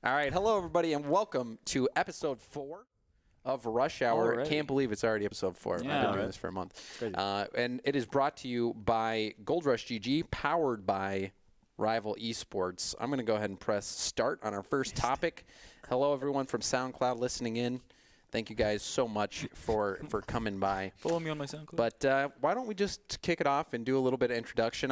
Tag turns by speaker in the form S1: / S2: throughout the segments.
S1: All right, hello everybody, and welcome to episode 4 of Rush Hour.
S2: Already.
S1: Can't believe it's already episode 4.
S2: Yeah,
S1: I've been doing this for a month. And it is brought to you by Gold Rush GG, powered by Rival Esports. I'm going to go ahead and press start on our first topic. Hello everyone from SoundCloud listening in. Thank you guys so much for coming by.
S2: Follow me on my SoundCloud.
S1: But why don't we just kick it off and do a little bit of introduction?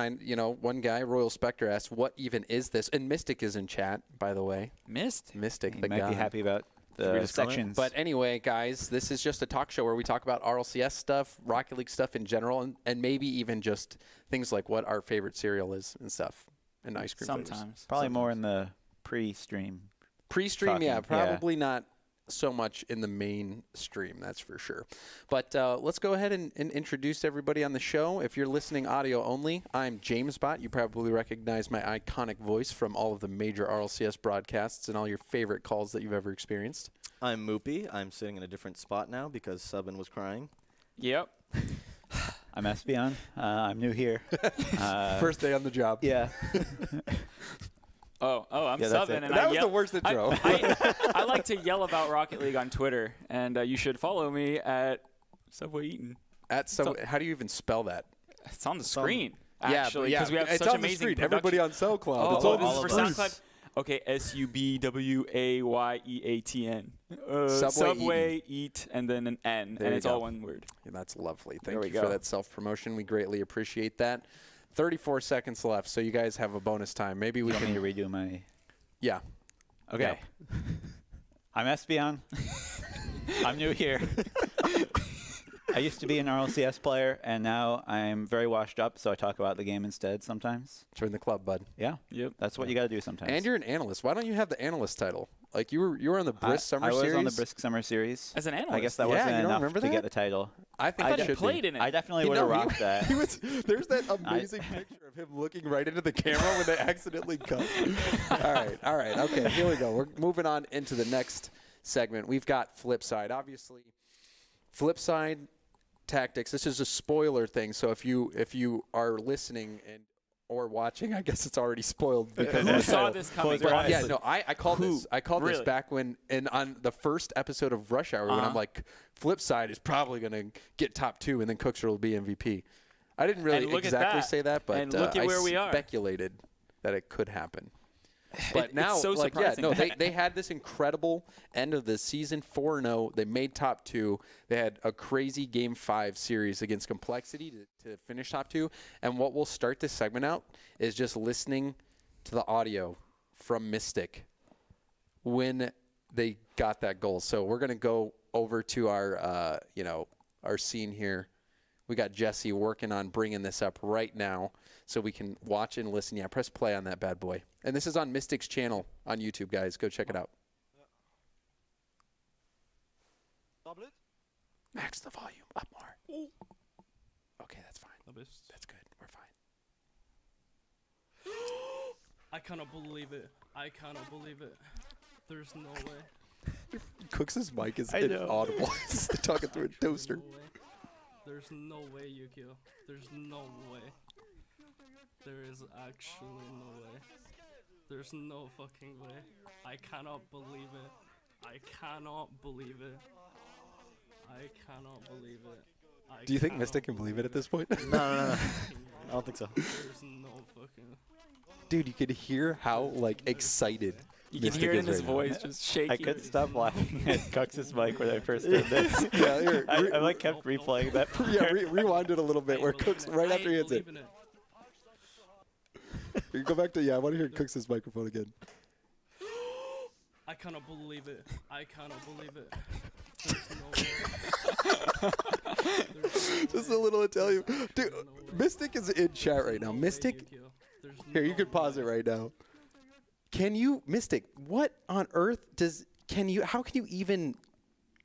S1: One guy, Royal Spectre, asked, "What even is this?" And Mystic is in chat, by the way. Mystic,
S3: You
S1: the
S3: might
S1: guy.
S3: be happy about the sections.
S1: But anyway, guys, this is just a talk show where we talk about RLCS stuff, Rocket League stuff in general, and maybe even just things like what our favorite cereal is and stuff, and ice cream flavors.
S2: Sometimes.
S3: Probably more in the pre-stream.
S1: Pre-stream, yeah,
S3: talking,
S1: probably not so much in the main stream, that's for sure. But let's go ahead and introduce everybody on the show. If you're listening audio only, I'm James Bot. You probably recognize my iconic voice from all of the major RLCS broadcasts and all your favorite calls that you've ever experienced.
S4: I'm Moopy. I'm sitting in a different spot now because Subin was crying.
S2: Yep.
S3: I'm Espion. I'm new here.
S1: First day on the job.
S3: Yeah.
S2: I'm
S3: Yeah, that's
S2: subbing,
S3: it.
S2: and
S1: That
S2: I
S1: was
S2: yell,
S1: the worst intro.
S2: I like to yell about Rocket League on Twitter, and you should follow me at Subway Eaton.
S1: How do you even spell that?
S2: It's on the screen,
S1: Yeah,
S2: actually, because we have
S1: it's
S2: such
S1: on
S2: amazing
S1: the screen.
S2: production.
S1: Everybody on SoundCloud.
S2: Oh,
S1: It's all
S2: this is for
S3: of us.
S2: SoundCloud. Okay, SUBWAYEATN.
S1: Subway
S2: Eat, and then an N,
S1: There
S2: and
S1: you
S2: it's
S1: go.
S2: all one word.
S1: Yeah, that's lovely.
S2: There
S1: Thank
S2: we
S1: you for
S2: go.
S1: that self-promotion. We greatly appreciate that. 34 seconds left, so you guys have a bonus time. Maybe we
S3: You want me
S1: can.
S3: to redo my...
S1: Yeah.
S3: Okay. I'm Espion. I'm new here. I used to be an RLCS player, and now I'm very washed up, so I talk about the game instead sometimes.
S1: Join the club, bud.
S3: Yeah.
S2: Yep.
S3: That's what you got to do sometimes.
S1: And you're an analyst. Why don't you have the analyst title? Like you were on the Brisk Summer
S3: I
S1: Series.
S3: was on the Brisk Summer Series.
S2: As an analyst.
S3: I guess that
S1: Yeah,
S3: wasn't
S1: you don't
S3: enough
S1: remember
S3: to
S1: that?
S3: get the title.
S1: I think
S2: I
S1: that
S2: thought he
S1: should
S2: played
S1: be.
S2: in it.
S3: I definitely
S1: You
S3: would have
S1: know,
S3: rocked that.
S1: There's that amazing picture of him looking right into the camera when they accidentally cut. All right. Okay, here we go. We're moving on into the next segment. We've got Flipside. Obviously, Flipside tactics. This is a spoiler thing, so if you are listening or watching, I guess it's already spoiled because
S2: Who saw this coming?
S3: Close your eyes.
S1: yeah, no, I called this. I called this
S2: Really?
S1: back when on the first episode of Rush Hour when I'm like, Flipside is probably going to get top 2 and then Cookser will be MVP. I didn't really
S2: And look at
S1: exactly
S2: that.
S1: say that, but
S2: And look at where we are.
S1: speculated that it could happen. But
S2: It's
S1: now,
S2: so
S1: like, yeah,
S2: surprising
S1: no,
S2: that-
S1: they had this incredible end of the season, 4-0. They made top 2. They had a crazy Game 5 series against Complexity to finish top 2. And what we'll start this segment out is just listening to the audio from Mystic when they got that goal. So we're going to go over to our, our scene here. We got Jesse working on bringing this up right now so we can watch and listen. Yeah, press play on that bad boy. And this is on Mystic's channel on YouTube, guys. Go check it out. Max the volume up more. Okay, that's fine. That's good. We're fine.
S5: I cannot believe it. I cannot believe it. There's no way.
S1: Cooks' mic is
S3: I know.
S1: inaudible. He's talking through a toaster.
S5: No way. There's no way, Yukio. There's no way. There is actually no way. There's no fucking way. I cannot believe it. I cannot believe it. I cannot believe it.
S1: Do you think Mystic can believe it at this point?
S4: No. I don't think so.
S5: There's no fucking...
S1: Dude, you could hear how, excited
S2: You can
S1: Mystic
S2: hear it in
S1: is
S2: his
S1: right now.
S2: voice, just shaking.
S3: I couldn't stop laughing at Cooks' mic when I first did this.
S1: Yeah, here,
S3: I kept replaying that part.
S1: Yeah, rewind it a little bit where Cooks, right after he hits it.
S5: believing
S1: You go back to, I want to hear Cooks' microphone again.
S5: I cannot believe it. I cannot believe it. There's no way. There's no
S1: Just
S5: way.
S1: a little Italian.
S5: There's
S1: Dude,
S5: no way.
S1: Mystic is in chat right now.
S5: No way,
S1: Mystic,
S5: Yukio. There's
S1: here, you
S5: no
S1: can pause it
S5: way.
S1: right now. Can you, Mystic, what on earth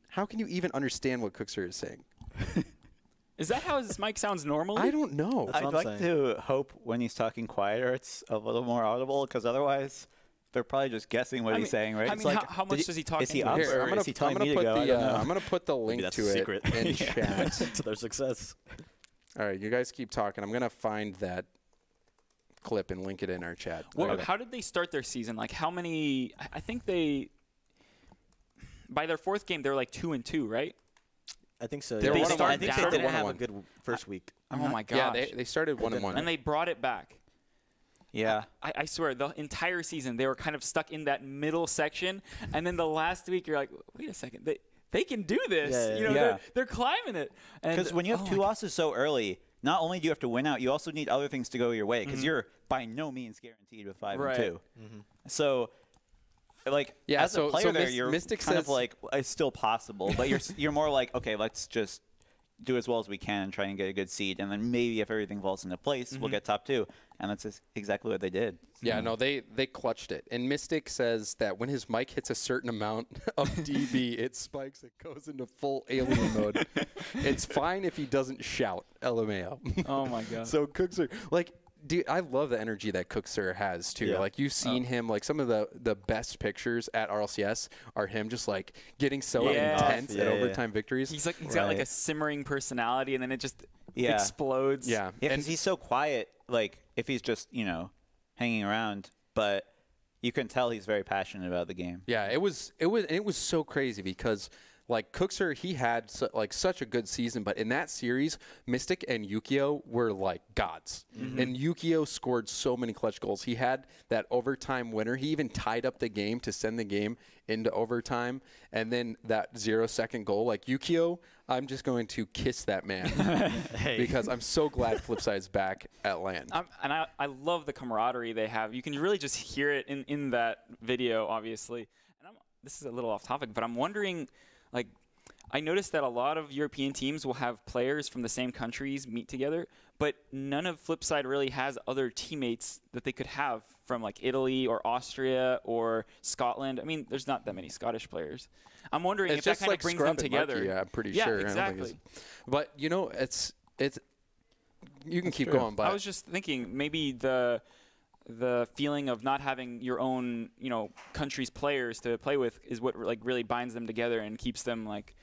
S1: how can you even understand what Cookser is saying?
S2: Is that how his mic sounds normally?
S1: I don't know.
S4: That's
S3: I'd
S4: what I'm
S3: like
S4: saying.
S3: to hope when he's talking quieter, it's a little more audible, because otherwise they're probably just guessing what
S2: I
S3: he's
S2: mean-
S3: saying, right?
S2: I
S3: It's
S2: mean,
S3: like,
S2: how much does he talk
S3: Is he
S2: English?
S3: up
S1: Here,
S3: or is he telling me to go? I don't know.
S1: I'm gonna put the link
S4: that's
S1: to
S4: a
S1: it
S4: secret.
S1: in
S3: Yeah.
S1: chat.
S4: To their success.
S1: All right, you guys keep talking. I'm gonna find that clip and link it in our chat.
S2: Well, how did they start their season? Like, how many? I think by their 4th game, they were like 2-2, right?
S4: I think so.
S1: They
S4: yeah.
S1: were
S2: They
S1: one
S2: started
S4: I think
S2: down.
S4: they didn't
S1: One on
S4: have a
S1: one.
S4: good first week.
S2: Oh my gosh.
S1: Yeah, they started 1-1.
S2: and they brought it back.
S3: Yeah.
S2: I swear, the entire season they were kind of stuck in that middle section, and then the last week you're like, wait a second, they can do this.
S4: Yeah,
S2: you know,
S3: yeah.
S2: they're climbing it.
S3: Because when you have 2 losses so early, not only do you have to win out, you also need other things to go your way because you're by no means guaranteed with 5 and 2. So, like,
S1: Yeah,
S3: as a player there, you're
S1: Mystic
S3: kind of
S1: says-
S3: like, it's still possible, but you're more like, okay, let's just do as well as we can and try and get a good seed, and then maybe if everything falls into place, we'll get top 2, and that's exactly what they did.
S1: Yeah, no, they clutched it. And Mystic says that when his mic hits a certain amount of dB, it spikes. It goes into full alien mode. It's fine if he doesn't shout, LMAO.
S2: Oh my god.
S1: So Cookser, like, dude, I love the energy that Cookser has too.
S4: Yeah.
S1: Like, you've seen him. Like, some of the best pictures at RLCS are him just like getting so
S2: Yeah.
S1: intense
S4: Yeah,
S1: at
S4: yeah.
S1: overtime victories.
S2: he's got like a
S4: Right.
S2: simmering personality, and then it just
S3: Yeah.
S2: explodes.
S1: Yeah,
S3: Yeah,
S1: and
S3: because he's so quiet, like, if he's just, hanging around, but you can tell he's very passionate about the game.
S1: yeah, it was so crazy because, like, Cookser, he had such a good season, but in that series, Mystic and Yukio were like gods. And Yukio scored so many clutch goals. He had that overtime winner. He even tied up the game to send the game into overtime. And then that 0-second goal, like, Yukio, I'm just going to kiss that man because I'm so glad Flipside's back at LAN.
S2: And I love the camaraderie they have. You can really just hear it in that video, obviously. And this is a little off topic, but I'm wondering, like, I noticed that a lot of European teams will have players from the same countries meet together, but none of Flipside really has other teammates that they could have from, like, Italy or Austria or Scotland. I mean, there's not that many Scottish players. I'm wondering
S1: It's
S2: if that
S1: just
S2: kind
S1: like
S2: of brings
S1: Scrub
S2: them
S1: and
S2: together.
S1: Marky, yeah, I'm pretty
S2: Yeah,
S1: sure.
S2: exactly.
S1: I don't think but it's you can keep
S3: true.
S1: going. But
S2: I was just thinking maybe the feeling of not having your own, country's players to play with is what like really binds them together and keeps them like,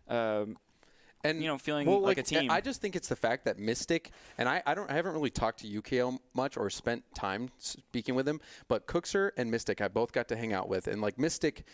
S2: feeling like a team.
S1: I just think it's the fact that Mystic and I haven't really talked to Yukio much or spent time speaking with him, but Cookser and Mystic I both got to hang out with, and like Mystic,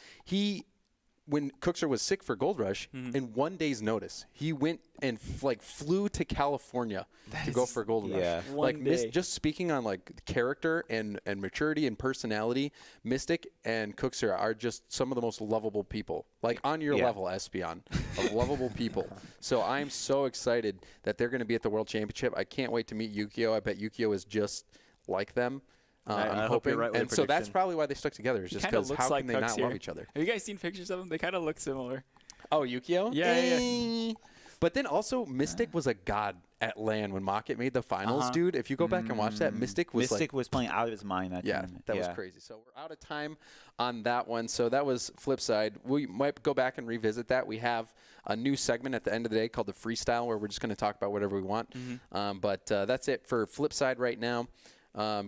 S1: when Cookser was sick for Gold Rush, in 1 day's notice, he went and flew to California to go for Gold
S3: yeah.
S1: Rush.
S2: One
S1: Like
S2: day.
S1: just speaking on like character and maturity and personality, Mystic and Cookser are just some of the most lovable people, like on your
S3: Yeah.
S1: level, Espion, of lovable people. So I'm so excited that they're going to be at the World Championship. I can't wait to meet Yukio. I bet Yukio is just like them.
S4: I
S1: I'm
S4: hope
S1: hoping,
S4: you're right with
S1: and
S4: the
S1: so that's
S4: prediction.
S1: probably why they stuck together. Is just
S2: kinda
S1: because
S2: looks
S1: how
S2: like
S1: can they
S2: Cooks
S1: not
S2: here.
S1: love each other?
S2: Have you guys seen pictures of them? They kind of look similar.
S1: Oh, Yukio?
S2: Yeah.
S1: But then also, Mystic was a god at LAN when Mocket made the finals, dude. If you go back and watch that, Mystic was
S3: Mystic was playing out of his mind that tournament.
S1: that was crazy. So we're out of time on that one. So that was Flipside. We might go back and revisit that. We have a new segment at the end of the day called the Freestyle, where we're just going to talk about whatever we want. But that's it for Flipside right now.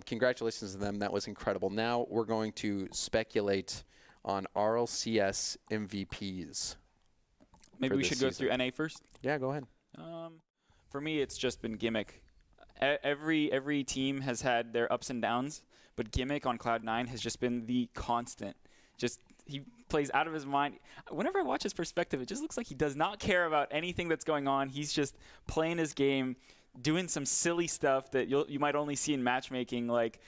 S1: Congratulations to them. That was incredible. Now we're going to speculate on RLCS MVPs.
S2: Maybe
S1: for
S2: we
S1: this
S2: should go
S1: season.
S2: through NA first.
S1: Yeah, go ahead.
S2: For me, it's just been Gimmick. Every team has had their ups and downs, but Gimmick on Cloud9 has just been the constant. Just he plays out of his mind. Whenever I watch his perspective, it just looks like he does not care about anything that's going on. He's just playing his game, doing some silly stuff that you might only see in matchmaking. Like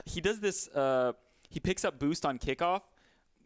S2: he does this. He picks up boost on kickoff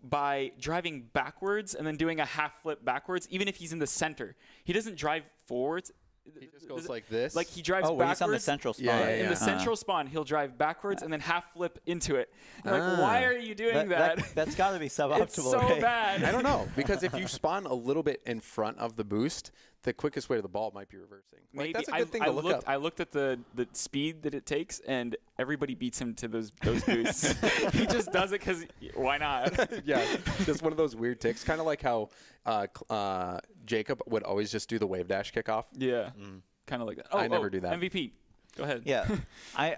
S2: by driving backwards and then doing a half flip backwards, even if he's in the center. He doesn't drive forwards.
S1: He just goes like this.
S2: Like he drives
S3: when
S2: backwards.
S3: he's on the central spawn.
S1: Yeah,
S2: In
S1: yeah.
S2: the central spawn, he'll drive backwards and then half flip into it. You're like, why are you doing that?
S3: That's got to be suboptimal.
S2: It's so
S3: right?
S2: bad.
S1: I don't know, because if you spawn a little bit in front of the boost, the quickest way to the ball might be reversing. Like,
S2: Maybe
S1: that's a good thing to look up.
S2: I looked at the speed that it takes, and everybody beats him to those boosts. He just does it because why not?
S1: Yeah, just one of those weird ticks, kind of like how Jacob would always just do the wave dash kickoff.
S2: Yeah, kind of like that.
S1: I never do that.
S2: MVP, go ahead.
S3: Yeah. I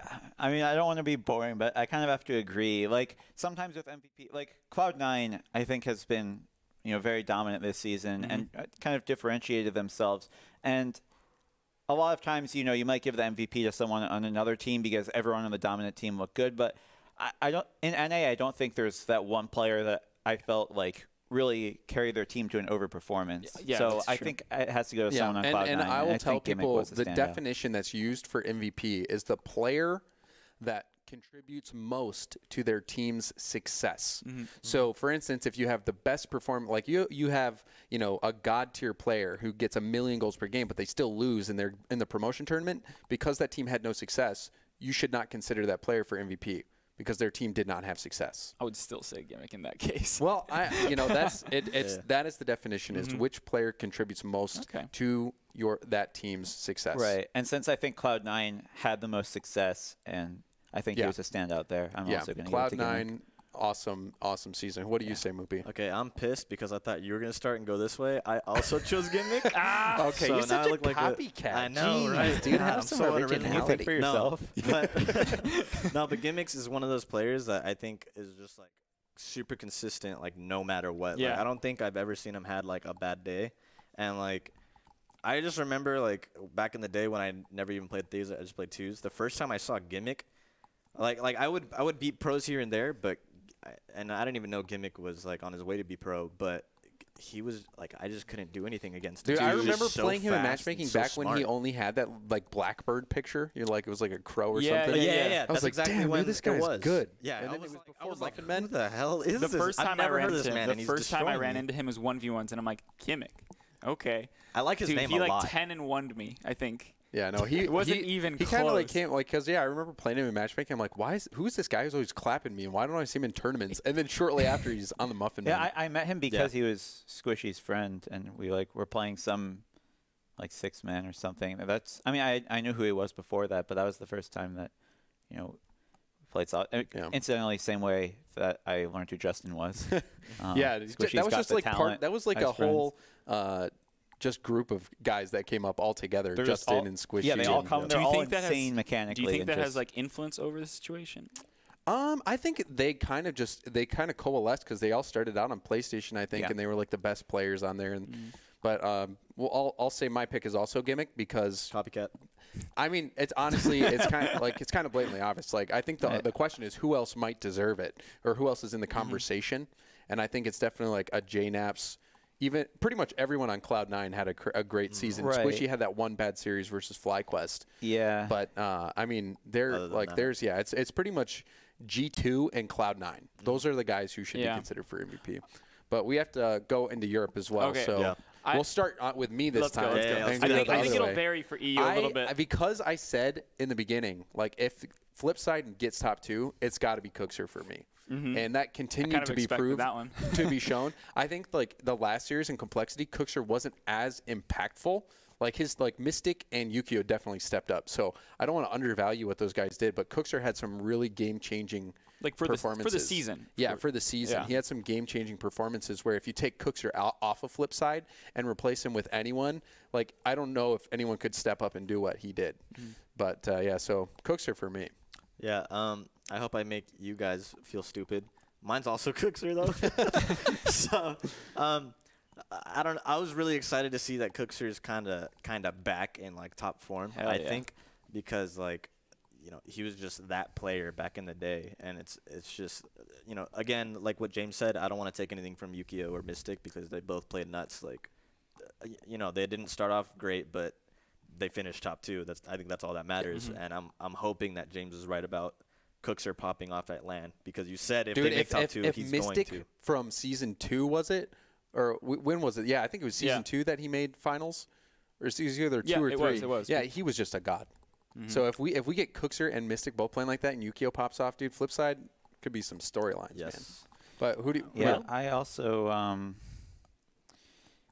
S3: mean, I don't want to be boring, but I kind of have to agree. Like, sometimes with MVP, like, Cloud9, I think, has been, very dominant this season and kind of differentiated themselves. And a lot of times, you know, you might give the MVP to someone on another team because everyone on the dominant team looked good. But I don't in NA. I don't think there's that one player that I felt like really carried their team to an overperformance.
S2: Yeah,
S3: so
S2: that's
S3: I
S2: true.
S3: think it has to go to someone on Cloud9.
S1: And I will tell
S3: think Gimmick
S1: people
S3: was
S1: the
S3: standout.
S1: definition that's used for MVP is the player that contributes most to their team's success. So, for instance, if you have the best performer, like you have, you know, a god tier player who gets 1 million goals per game, but they still lose in the promotion tournament because that team had no success. You should not consider that player for MVP because their team did not have success.
S2: I would still say Gimmick in that case.
S1: Well, that's that is the definition is which player contributes most to that team's success.
S3: Right. And since I think Cloud9 had the most success, and I think he was a standout there, I'm also going to give it to Gimmick.
S1: Cloud9, awesome season. What do you say, Moopy?
S4: Okay, I'm pissed because I thought you were going to start and go this way. I also chose Gimmick.
S1: Okay,
S4: so
S1: you're
S4: now
S1: such
S4: I
S1: a
S4: look like
S1: copycat.
S4: I know,
S1: Jeez,
S4: right?
S1: dude.
S4: Yeah,
S1: Have
S4: I'm
S1: some
S4: so
S1: originality.
S3: Can you think for yourself?
S4: But, no, but Gimmicks is one of those players that I think is just like super consistent, like no matter what.
S2: Yeah.
S4: Like, I don't think I've ever seen him had like a bad day, and like I just remember like back in the day when I never even played threes, I just played twos. The first time I saw Gimmick, like I would beat pros here and there, but and I didn't even know Gimmick was like on his way to be pro, but he was like I just couldn't do anything against him.
S1: Dude, I
S4: He was
S1: remember
S4: just so
S1: playing him in
S4: fast
S1: matchmaking
S4: and so
S1: back when he
S4: smart.
S1: only had that like Blackbird picture. You're like it was like a crow or
S2: Yeah,
S1: something.
S4: Yeah.
S1: I was
S4: That's
S1: like,
S4: exactly
S1: damn,
S4: when
S1: dude, this
S4: it
S1: guy's
S4: was.
S1: good.
S4: Yeah,
S1: And
S4: I
S1: then
S4: was
S1: it
S4: like,
S1: before
S4: Muffin
S1: Muffin
S4: Man.
S1: Men.
S4: Who the hell is
S2: The
S4: this?
S2: first
S4: I've
S2: time I
S4: never
S2: ran
S4: heard of
S2: into
S4: this
S2: him,
S4: man,
S2: the
S4: and he's
S2: first time I
S4: destroying
S2: ran
S4: me.
S2: into him was 1v1s, and I'm like, Gimmick. Okay.
S4: I like his
S2: Dude,
S4: name
S2: he
S4: a
S2: like
S4: lot.
S2: 10 and 1'd me, I think.
S1: Yeah, no, he
S2: It wasn't even
S1: He kind of like
S2: close.
S1: came like because I remember playing him in matchmaking. I'm like, who's this guy who's always clapping me, and why don't I see him in tournaments? And then shortly after, he's on the Muffin Man.
S3: Yeah, I met him because he was Squishy's friend, and we were playing some like 6-man or something. That's I knew who he was before that, but that was the first time that we played solid. Incidentally, same way that I learned who Justin was.
S1: Yeah,
S3: Squishy's
S1: that was
S3: got
S1: just
S3: the
S1: like
S3: talent
S1: that was like
S3: as
S1: a whole just group of guys that came up all together.
S3: They're just
S1: Justin
S3: all-
S1: and Squishy.
S3: Yeah, they all
S1: and-
S3: come.
S2: Do
S3: They're
S2: you
S3: all
S2: think that has-
S3: insane mechanically.
S2: Do you think
S3: and
S2: that has
S3: just-
S2: like influence over the situation?
S1: I think they kind of coalesced because they all started out on PlayStation, I think,
S3: Yeah.
S1: and they were like the best players on there. And but I'll say my pick is also Gimmick because
S4: Copycat.
S1: I mean it's honestly it's kind of blatantly obvious. Like I think the question is who else might deserve it or who else is in the conversation, and I think it's definitely like a JNaps. Even pretty much everyone on Cloud9 had a great season.
S3: Right.
S1: Squishy had that one bad series versus FlyQuest.
S3: Yeah.
S1: But I mean, they're
S4: Other than
S1: like
S4: that.
S1: there's it's pretty much G2 and Cloud9. Those are the guys who should be
S2: Yeah.
S1: considered for MVP. But we have to go into Europe as well.
S2: Okay.
S1: So
S4: Yeah.
S1: we'll start with me this
S2: Let's go,
S1: time.
S2: let's
S4: go.
S1: and
S4: let's
S1: go
S4: do
S1: the
S4: that.
S2: I
S1: other
S2: think it'll
S1: way.
S2: vary for EU a little bit.
S1: Because I said in the beginning, like if Flipside gets top 2, it's got to be Cookser for me. And that continued
S2: kind of
S1: to be
S2: expected
S1: proved,
S2: that one.
S1: to be shown. I think like the last series in Complexity, Cookser wasn't as impactful. Like his Mystic and Yukio definitely stepped up. So I don't want to undervalue what those guys did, but Cookser had some really game-changing
S2: Like for
S1: performances.
S2: the season.
S1: Yeah, for the season.
S2: Yeah.
S1: He had some game-changing performances where if you take Cookser out off of Flipside and replace him with anyone, like I don't know if anyone could step up and do what he did. But yeah, so Cookser for me.
S4: Yeah. I hope I make you guys feel stupid. Mine's also Cookser though. So, I don't. I was really excited to see that Cookser is kind of back in like top form.
S2: Hell
S4: I
S2: yeah.
S4: think because like he was just that player back in the day, and it's just again like what James said. I don't want to take anything from Yukio or Mystic because they both played nuts. Like they didn't start off great, but they finished top 2. I think that's all that matters. And I'm hoping that James is right about Cookser popping off at LAN because you said if they make top 2,
S1: if
S4: he's
S1: Mystic
S4: going to.
S1: from season 2 was it, or when was it? Yeah, I think it was season 2 that he made finals, or it was either 2 or 3.
S2: It was.
S1: Yeah, he was just a god. So if we get Cookser and Mystic both playing like that, and Yukio pops off, dude, Flipside could be some storylines, man.
S4: Yes.
S1: But who do you?
S3: Yeah, I also.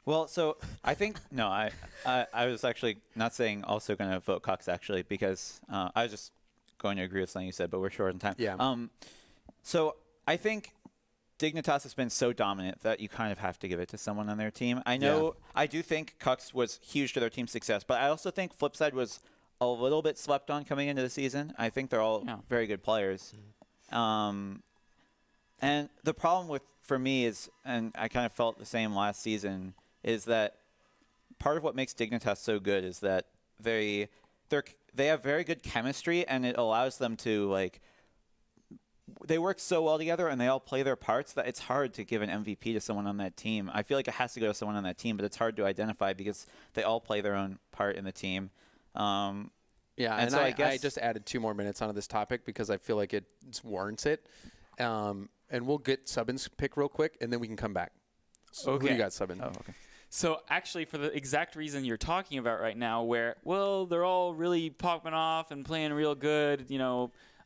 S3: Well, so I think I was actually not saying also going to vote Cox actually because I was just going to agree with something you said, but we're short on time.
S1: Yeah.
S3: So I think Dignitas has been so dominant that you kind of have to give it to someone on their team. I know I do think Cox was huge to their team's success, but I also think Flipside was a little bit slept on coming into the season. I think they're all very good players. And the problem for me is, and I kind of felt the same last season, is that part of what makes Dignitas so good is that they have very good chemistry, and it allows them to like. They work so well together, and they all play their parts that it's hard to give an MVP to someone on that team. I feel like it has to go to someone on that team, but it's hard to identify because they all play their own part in the team.
S1: Yeah, and so I just added 2 more minutes onto this topic because I feel like it warrants it. And we'll get Subin's pick real quick, and then we can come back. So
S2: Okay.
S1: Who do you got, Subin?
S3: Oh, okay.
S2: So actually, for the exact reason you're talking about right now, where they're all really popping off and playing real good,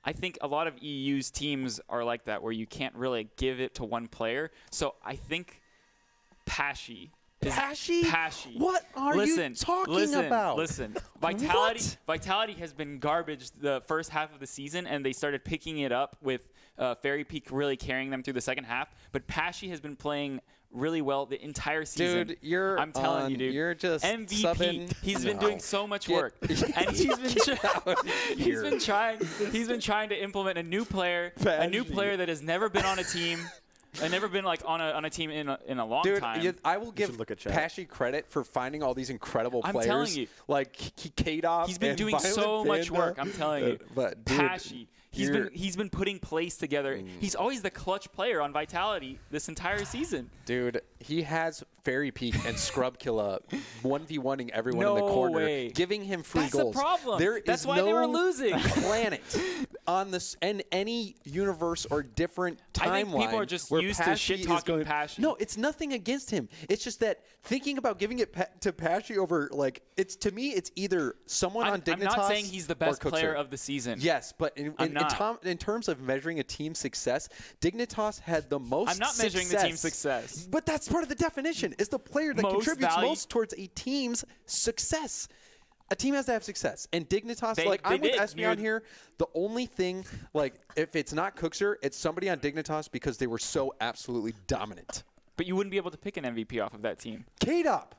S2: I think a lot of EU's teams are like that, where you can't really give it to one player. So I think Pashy. Pashy.
S1: What are you talking about?
S2: Listen. Vitality has been garbage the first half of the season, and they started picking it up with Fairy Peak really carrying them through the second half. But Pashy has been playing really well the entire season.
S1: Dude,
S2: I'm telling you, dude.
S1: You're just
S2: MVP.
S1: subbing.
S2: He's been doing so much work, and he's been trying to implement a new player that has never been on a team. I've never been like on a team in a long time.
S1: Dude, I will give Pashy credit for finding all these incredible players. I'm telling you, like K-Dop.
S2: He's been doing so much work. I'm telling you,
S1: but dude,
S2: Pashy. He's been putting plays together. He's always the clutch player on Vitality this entire season.
S1: Dude, he has Fairy Peak and Scrub Killa 1v1ing everyone in the corner, giving him free goals.
S2: That's the problem. That's why they were losing.
S1: Planet on this and any universe or different timeline.
S2: I think people are just used to shit talking Pashy.
S1: No, it's nothing against him. It's just that thinking about giving it to Pashy over to me it's either someone on Dignitas.
S2: I'm not saying he's the best player of the season.
S1: Yes, but in terms of measuring a team's success, Dignitas had the most
S2: I'm not measuring the team's success.
S1: But that's part of the definition, is the player that contributes most towards a team's success. A team has to have success. And Dignitas, I'm with Espeon here. The only thing, if it's not Cookser, it's somebody on Dignitas because they were so absolutely dominant.
S2: But you wouldn't be able to pick an MVP off of that team.
S1: K-Dop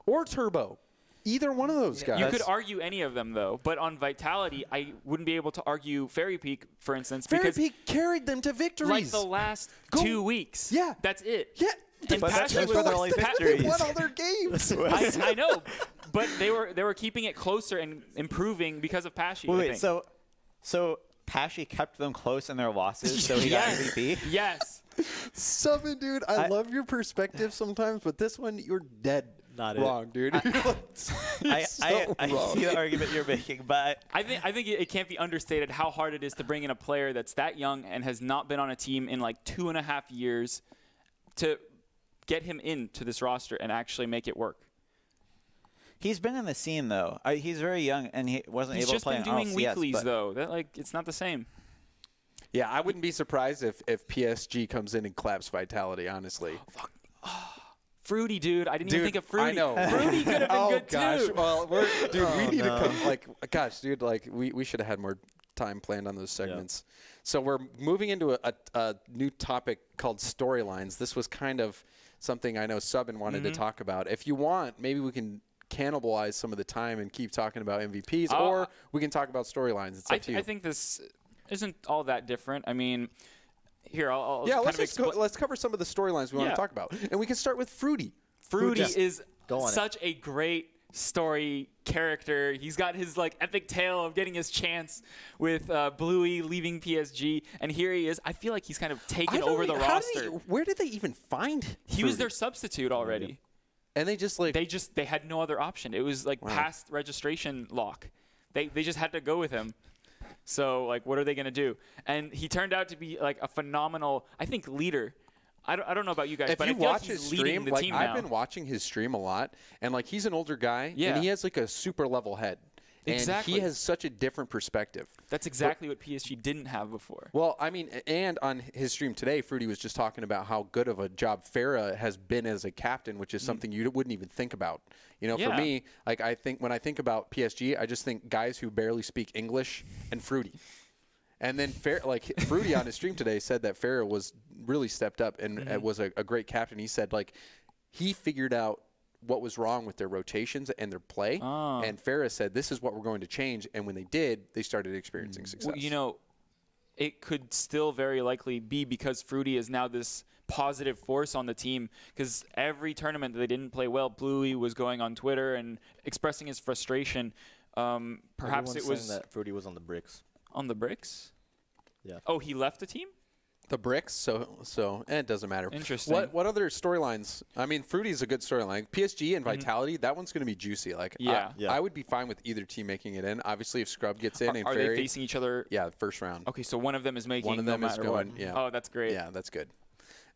S1: or Turbo. Either one of those guys.
S2: You could argue any of them, though. But on Vitality, I wouldn't be able to argue Fairy Peak, for instance.
S1: Fairy Peak carried them to victories.
S2: Like the last 2 weeks.
S1: Yeah.
S2: That's it.
S1: Yeah.
S3: But that's where they're only victories.
S1: They won all their games.
S2: I know. But they were keeping it closer and improving because of Pashy.
S3: Wait, so Pashy kept them close in their losses, so he got MVP?
S2: Yes.
S1: Subin, dude, I love your perspective sometimes, but this one, you're dead wrong, dude.
S3: I see the argument you're making, but
S2: I think it can't be understated how hard it is to bring in a player that's that young and has not been on a team in like 2.5 years to get him into this roster and actually make it work.
S3: He's been in the scene though. He's very young and he wasn't able to play in RLCS.
S2: He's just been doing weeklies though. That it's not the same.
S1: Yeah, I wouldn't be surprised if PSG comes in and claps Vitality, honestly.
S2: Oh, fuck. Fruity, dude. I didn't even think of Fruity.
S1: I know.
S2: Fruity could have been good
S1: gosh.
S2: too.
S1: Well, we need to come. We should have had more time planned on those segments. Yeah. So we're moving into a new topic called storylines. This was kind of something I know Subin wanted to talk about. If you want, maybe we can cannibalize some of the time and keep talking about MVPs, or we can talk about storylines. It's up to you.
S2: I think this isn't all that different. I mean, here I'll
S1: let's cover some of the storylines we want to talk about, and we can start with Fruity.
S2: Fruity is such a great story character. He's got his epic tale of getting his chance with Bluey leaving PSG, and here he is. I feel like he's kind of taken over the roster.
S1: Where did they even find Fruity?
S2: He was their substitute already.
S1: And they just
S2: they had no other option. It was past registration lock. They just had to go with him. So what are they going to do? And he turned out to be a phenomenal, I think, leader. I don't know about you guys, but I feel like he's leading the team now.
S1: I've been watching his stream a lot, and he's an older guy, and he has a super level head.
S2: Exactly.
S1: And he has such a different perspective.
S2: That's exactly what PSG didn't have before.
S1: Well, I mean, and on his stream today, Fruity was just talking about how good of a job Farah has been as a captain, which is something you wouldn't even think about. For me, I think when I think about PSG, I just think guys who barely speak English and Fruity. And then Fruity on his stream today said that Farah was really stepped up and was a great captain. He said he figured out what was wrong with their rotations and their play. And Farah said, this is what we're going to change. And when they did, they started experiencing success.
S2: Well, it could still very likely be because Fruity is now this positive force on the team, because every tournament that they didn't play well, Bluey was going on Twitter and expressing his frustration. Perhaps
S4: Everyone's
S2: it was
S4: saying that Fruity was on the bricks.
S2: on the bricks.
S4: Yeah.
S2: Oh, he left the team?
S1: The bricks, so it doesn't matter.
S2: Interesting.
S1: What other storylines? I mean, Fruity's a good storyline. PSG and Vitality, that one's going to be juicy. Like,
S2: Yeah.
S4: Yeah.
S1: I would be fine with either team making it in. Obviously, if Scrub gets in and
S2: Are they
S1: Fairy,
S2: facing each other?
S1: yeah, first round.
S2: Okay, so one of them is making
S1: One of
S2: no
S1: them is
S2: matter
S1: going.
S2: what.
S1: Yeah.
S2: Oh, that's great.
S1: Yeah, that's good.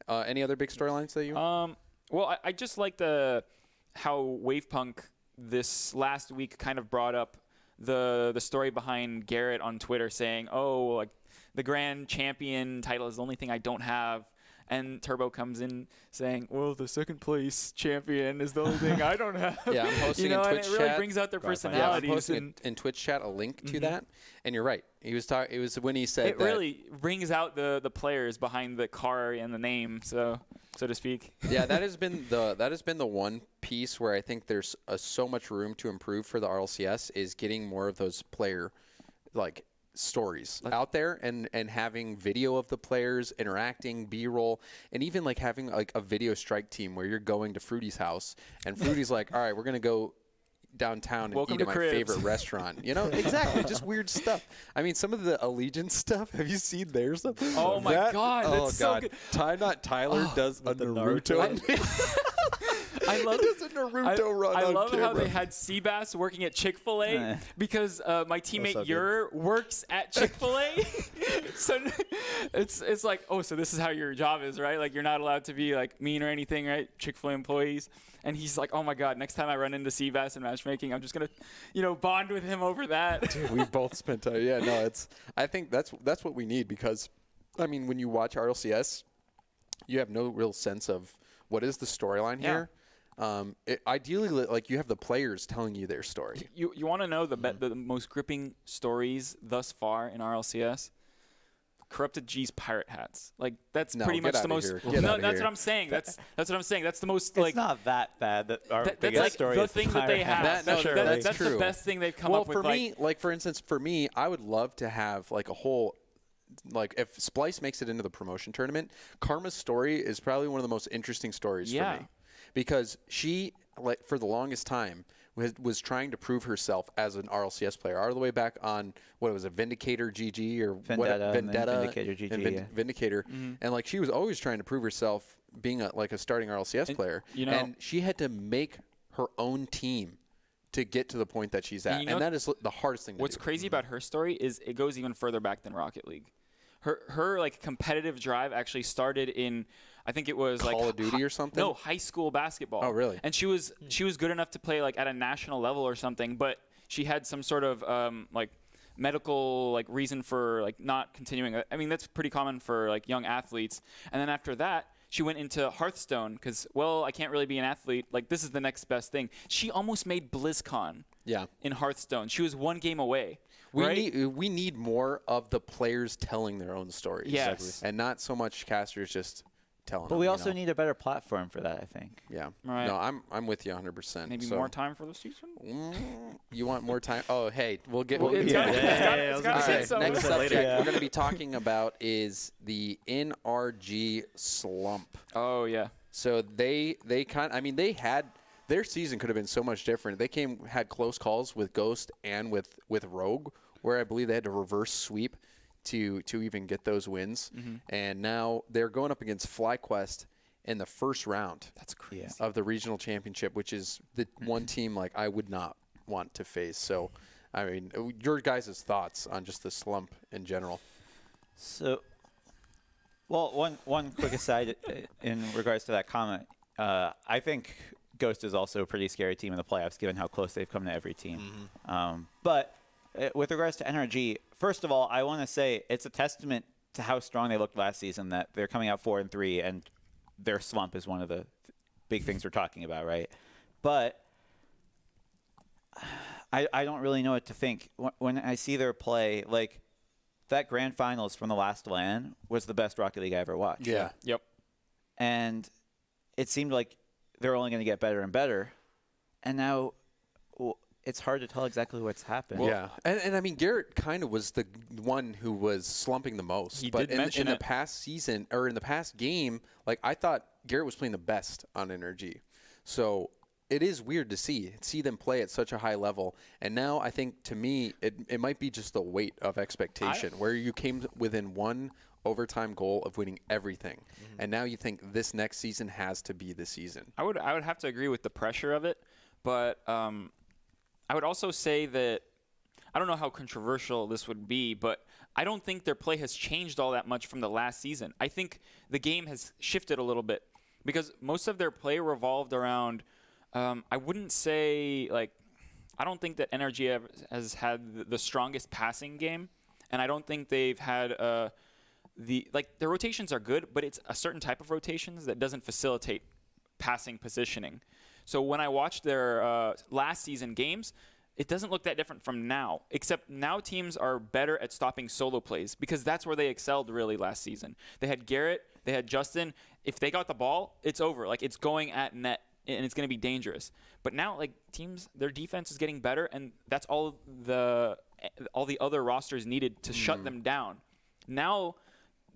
S1: Any other big storylines that you?
S2: Well, I just like how Wavepunk this last week kind of brought up the story behind Garrett on Twitter saying, "Oh, like the grand champion title is the only thing I don't have." And Turbo comes in saying, "Well, the second place champion is the only thing I don't have."
S1: Yeah, I'm posting
S2: you know,
S1: in
S2: and
S1: Twitch
S2: it really
S1: chat.
S2: brings out their
S1: Yeah, I'm
S2: personalities.
S1: posting
S2: and
S1: in Twitch chat a link to that, and you're right. He was talking. It was when he said
S2: it
S1: that.
S2: really brings out the players behind the car and the name, so to speak.
S1: Yeah, that has been the one piece where I think there's so much room to improve for the RLCS is getting more of those player stories out there and having video of the players interacting, B-roll, and even like having like a video strike team where you're going to Fruity's house and Fruity's like, all right, we're gonna go downtown and
S2: Welcome
S1: eat
S2: to
S1: at my
S2: Cribs.
S1: favorite restaurant. You know, exactly, just weird stuff. I mean, some of the Allegiance stuff. Have you seen their stuff?
S2: Oh my God, that's so good.
S1: Tyler does a Naruto.
S2: I love
S1: He does a Naruto run
S2: I
S1: on
S2: love how
S1: camera.
S2: they had Seabass working at Chick-fil-A because my teammate
S4: so good.
S2: Ur works at Chick-fil-A. So it's like, oh, so this is how your job is, right? Like you're not allowed to be like mean or anything, right? Chick-fil-A employees. And he's like, oh my God, next time I run into Seabass in matchmaking, I'm just gonna, bond with him over that.
S1: Dude, we both spent time. Yeah, no, I think that's what we need because, I mean, when you watch RLCS, you have no real sense of what is the storyline here. Ideally, like you have the players telling you their story.
S2: You want to know the most gripping stories thus far in RLCS? Corrupted G's pirate hats. Like that's
S1: No,
S2: pretty
S1: get
S2: much the
S1: outta
S2: most.
S1: here. Get
S2: No,
S1: outta
S2: that's
S1: here.
S2: what I'm saying. That's what I'm saying. That's the most
S3: It's
S2: like.
S3: not that bad. That our
S2: That's
S3: biggest
S2: like
S3: story
S2: the
S3: is
S2: thing that they
S3: pirate
S2: have.
S3: hats.
S1: That- no,
S2: That's
S1: that's
S2: the
S1: true.
S2: best thing they've come
S1: Well,
S2: up with.
S1: for me, like for instance, for me, I would love to have like a whole. Like if Splice makes it into the promotion tournament, Karma's story is probably one of the most interesting stories for me, because she like for the longest time was trying to prove herself as an RLCS player all the way back on what was a Vindicator GG or
S3: Vendetta, and then
S1: Vendetta
S3: Vindicator GG,
S1: and
S3: yeah.
S1: Vindicator, and like she was always trying to prove herself being a starting RLCS player, and she had to make her own team to get to the point that she's at, and that is the hardest thing to
S2: What's
S1: do.
S2: crazy about her story is it goes even further back than Rocket League. Her like competitive drive actually started in, I think it was like
S1: Call of Duty or something?
S2: No, high school basketball.
S1: Oh, really?
S2: And she was good enough to play like at a national level or something, but she had some sort of like medical like reason for like not continuing. I mean, that's pretty common for like young athletes. And then after that, she went into Hearthstone because, well, I can't really be an athlete. Like, this is the next best thing. She almost made BlizzCon in Hearthstone. She was one game away.
S1: We need more of the players telling their own stories.
S2: Yes.
S1: And not so much casters just telling
S3: But
S1: them,
S3: we
S1: you
S3: also
S1: know?
S3: need a better platform for that, I think.
S1: Yeah.
S2: Right.
S1: No, I'm with you 100%.
S2: Maybe
S1: So,
S2: more time for the season?
S1: You want more time? Oh, hey, we'll get.
S2: It's
S1: All
S2: gotta
S1: right,
S2: fit somewhere.
S1: next
S3: Later.
S1: subject
S3: Yeah.
S1: we're going to be talking about is the NRG slump.
S2: Oh, yeah.
S1: So they had their season could have been so much different. They had close calls with Ghost and with Rogue, where I believe they had to reverse sweep to even get those wins. And now they're going up against FlyQuest in the first round.
S2: That's crazy.
S1: Of the regional championship, which is the one team like I would not want to face. So, I mean, your guys' thoughts on just the slump in general.
S3: So, well, one quick aside in regards to that comment. I think Ghost is also a pretty scary team in the playoffs, given how close they've come to every team. But with regards to NRG, first of all, I want to say it's a testament to how strong they looked last season that they're coming out 4-3, and their slump is one of the big things we're talking about, right? But I don't really know what to think. When I see their play, like, that grand finals from the last LAN was the best Rocket League I ever watched.
S1: Yeah.
S2: Yep.
S3: And it seemed like they're only going to get better and better. And now it's hard to tell exactly what's happened.
S1: Yeah, and I mean Garrett kind of was the one who was slumping the most.
S2: He
S1: but
S2: did mention
S1: in the
S2: it.
S1: past season or in the past game, like I thought Garrett was playing the best on NRG. So it is weird to see them play at such a high level. And now I think to me it might be just the weight of expectation where you came within one overtime goal of winning everything, and now you think this next season has to be the season.
S2: I would have to agree with the pressure of it, but I would also say that I don't know how controversial this would be, but I don't think their play has changed all that much from the last season. I think the game has shifted a little bit because most of their play revolved around. I wouldn't say I don't think that NRG has had the strongest passing game, and I don't think they've had their rotations are good, but it's a certain type of rotations that doesn't facilitate passing positioning. So when I watched their last season games, it doesn't look that different from now, except now teams are better at stopping solo plays because that's where they excelled really last season. They had Garrett, they had Justin. If they got the ball, it's over. It's going at net, and it's going to be dangerous. But now, teams, their defense is getting better, and that's all the other rosters needed to shut them down. Now,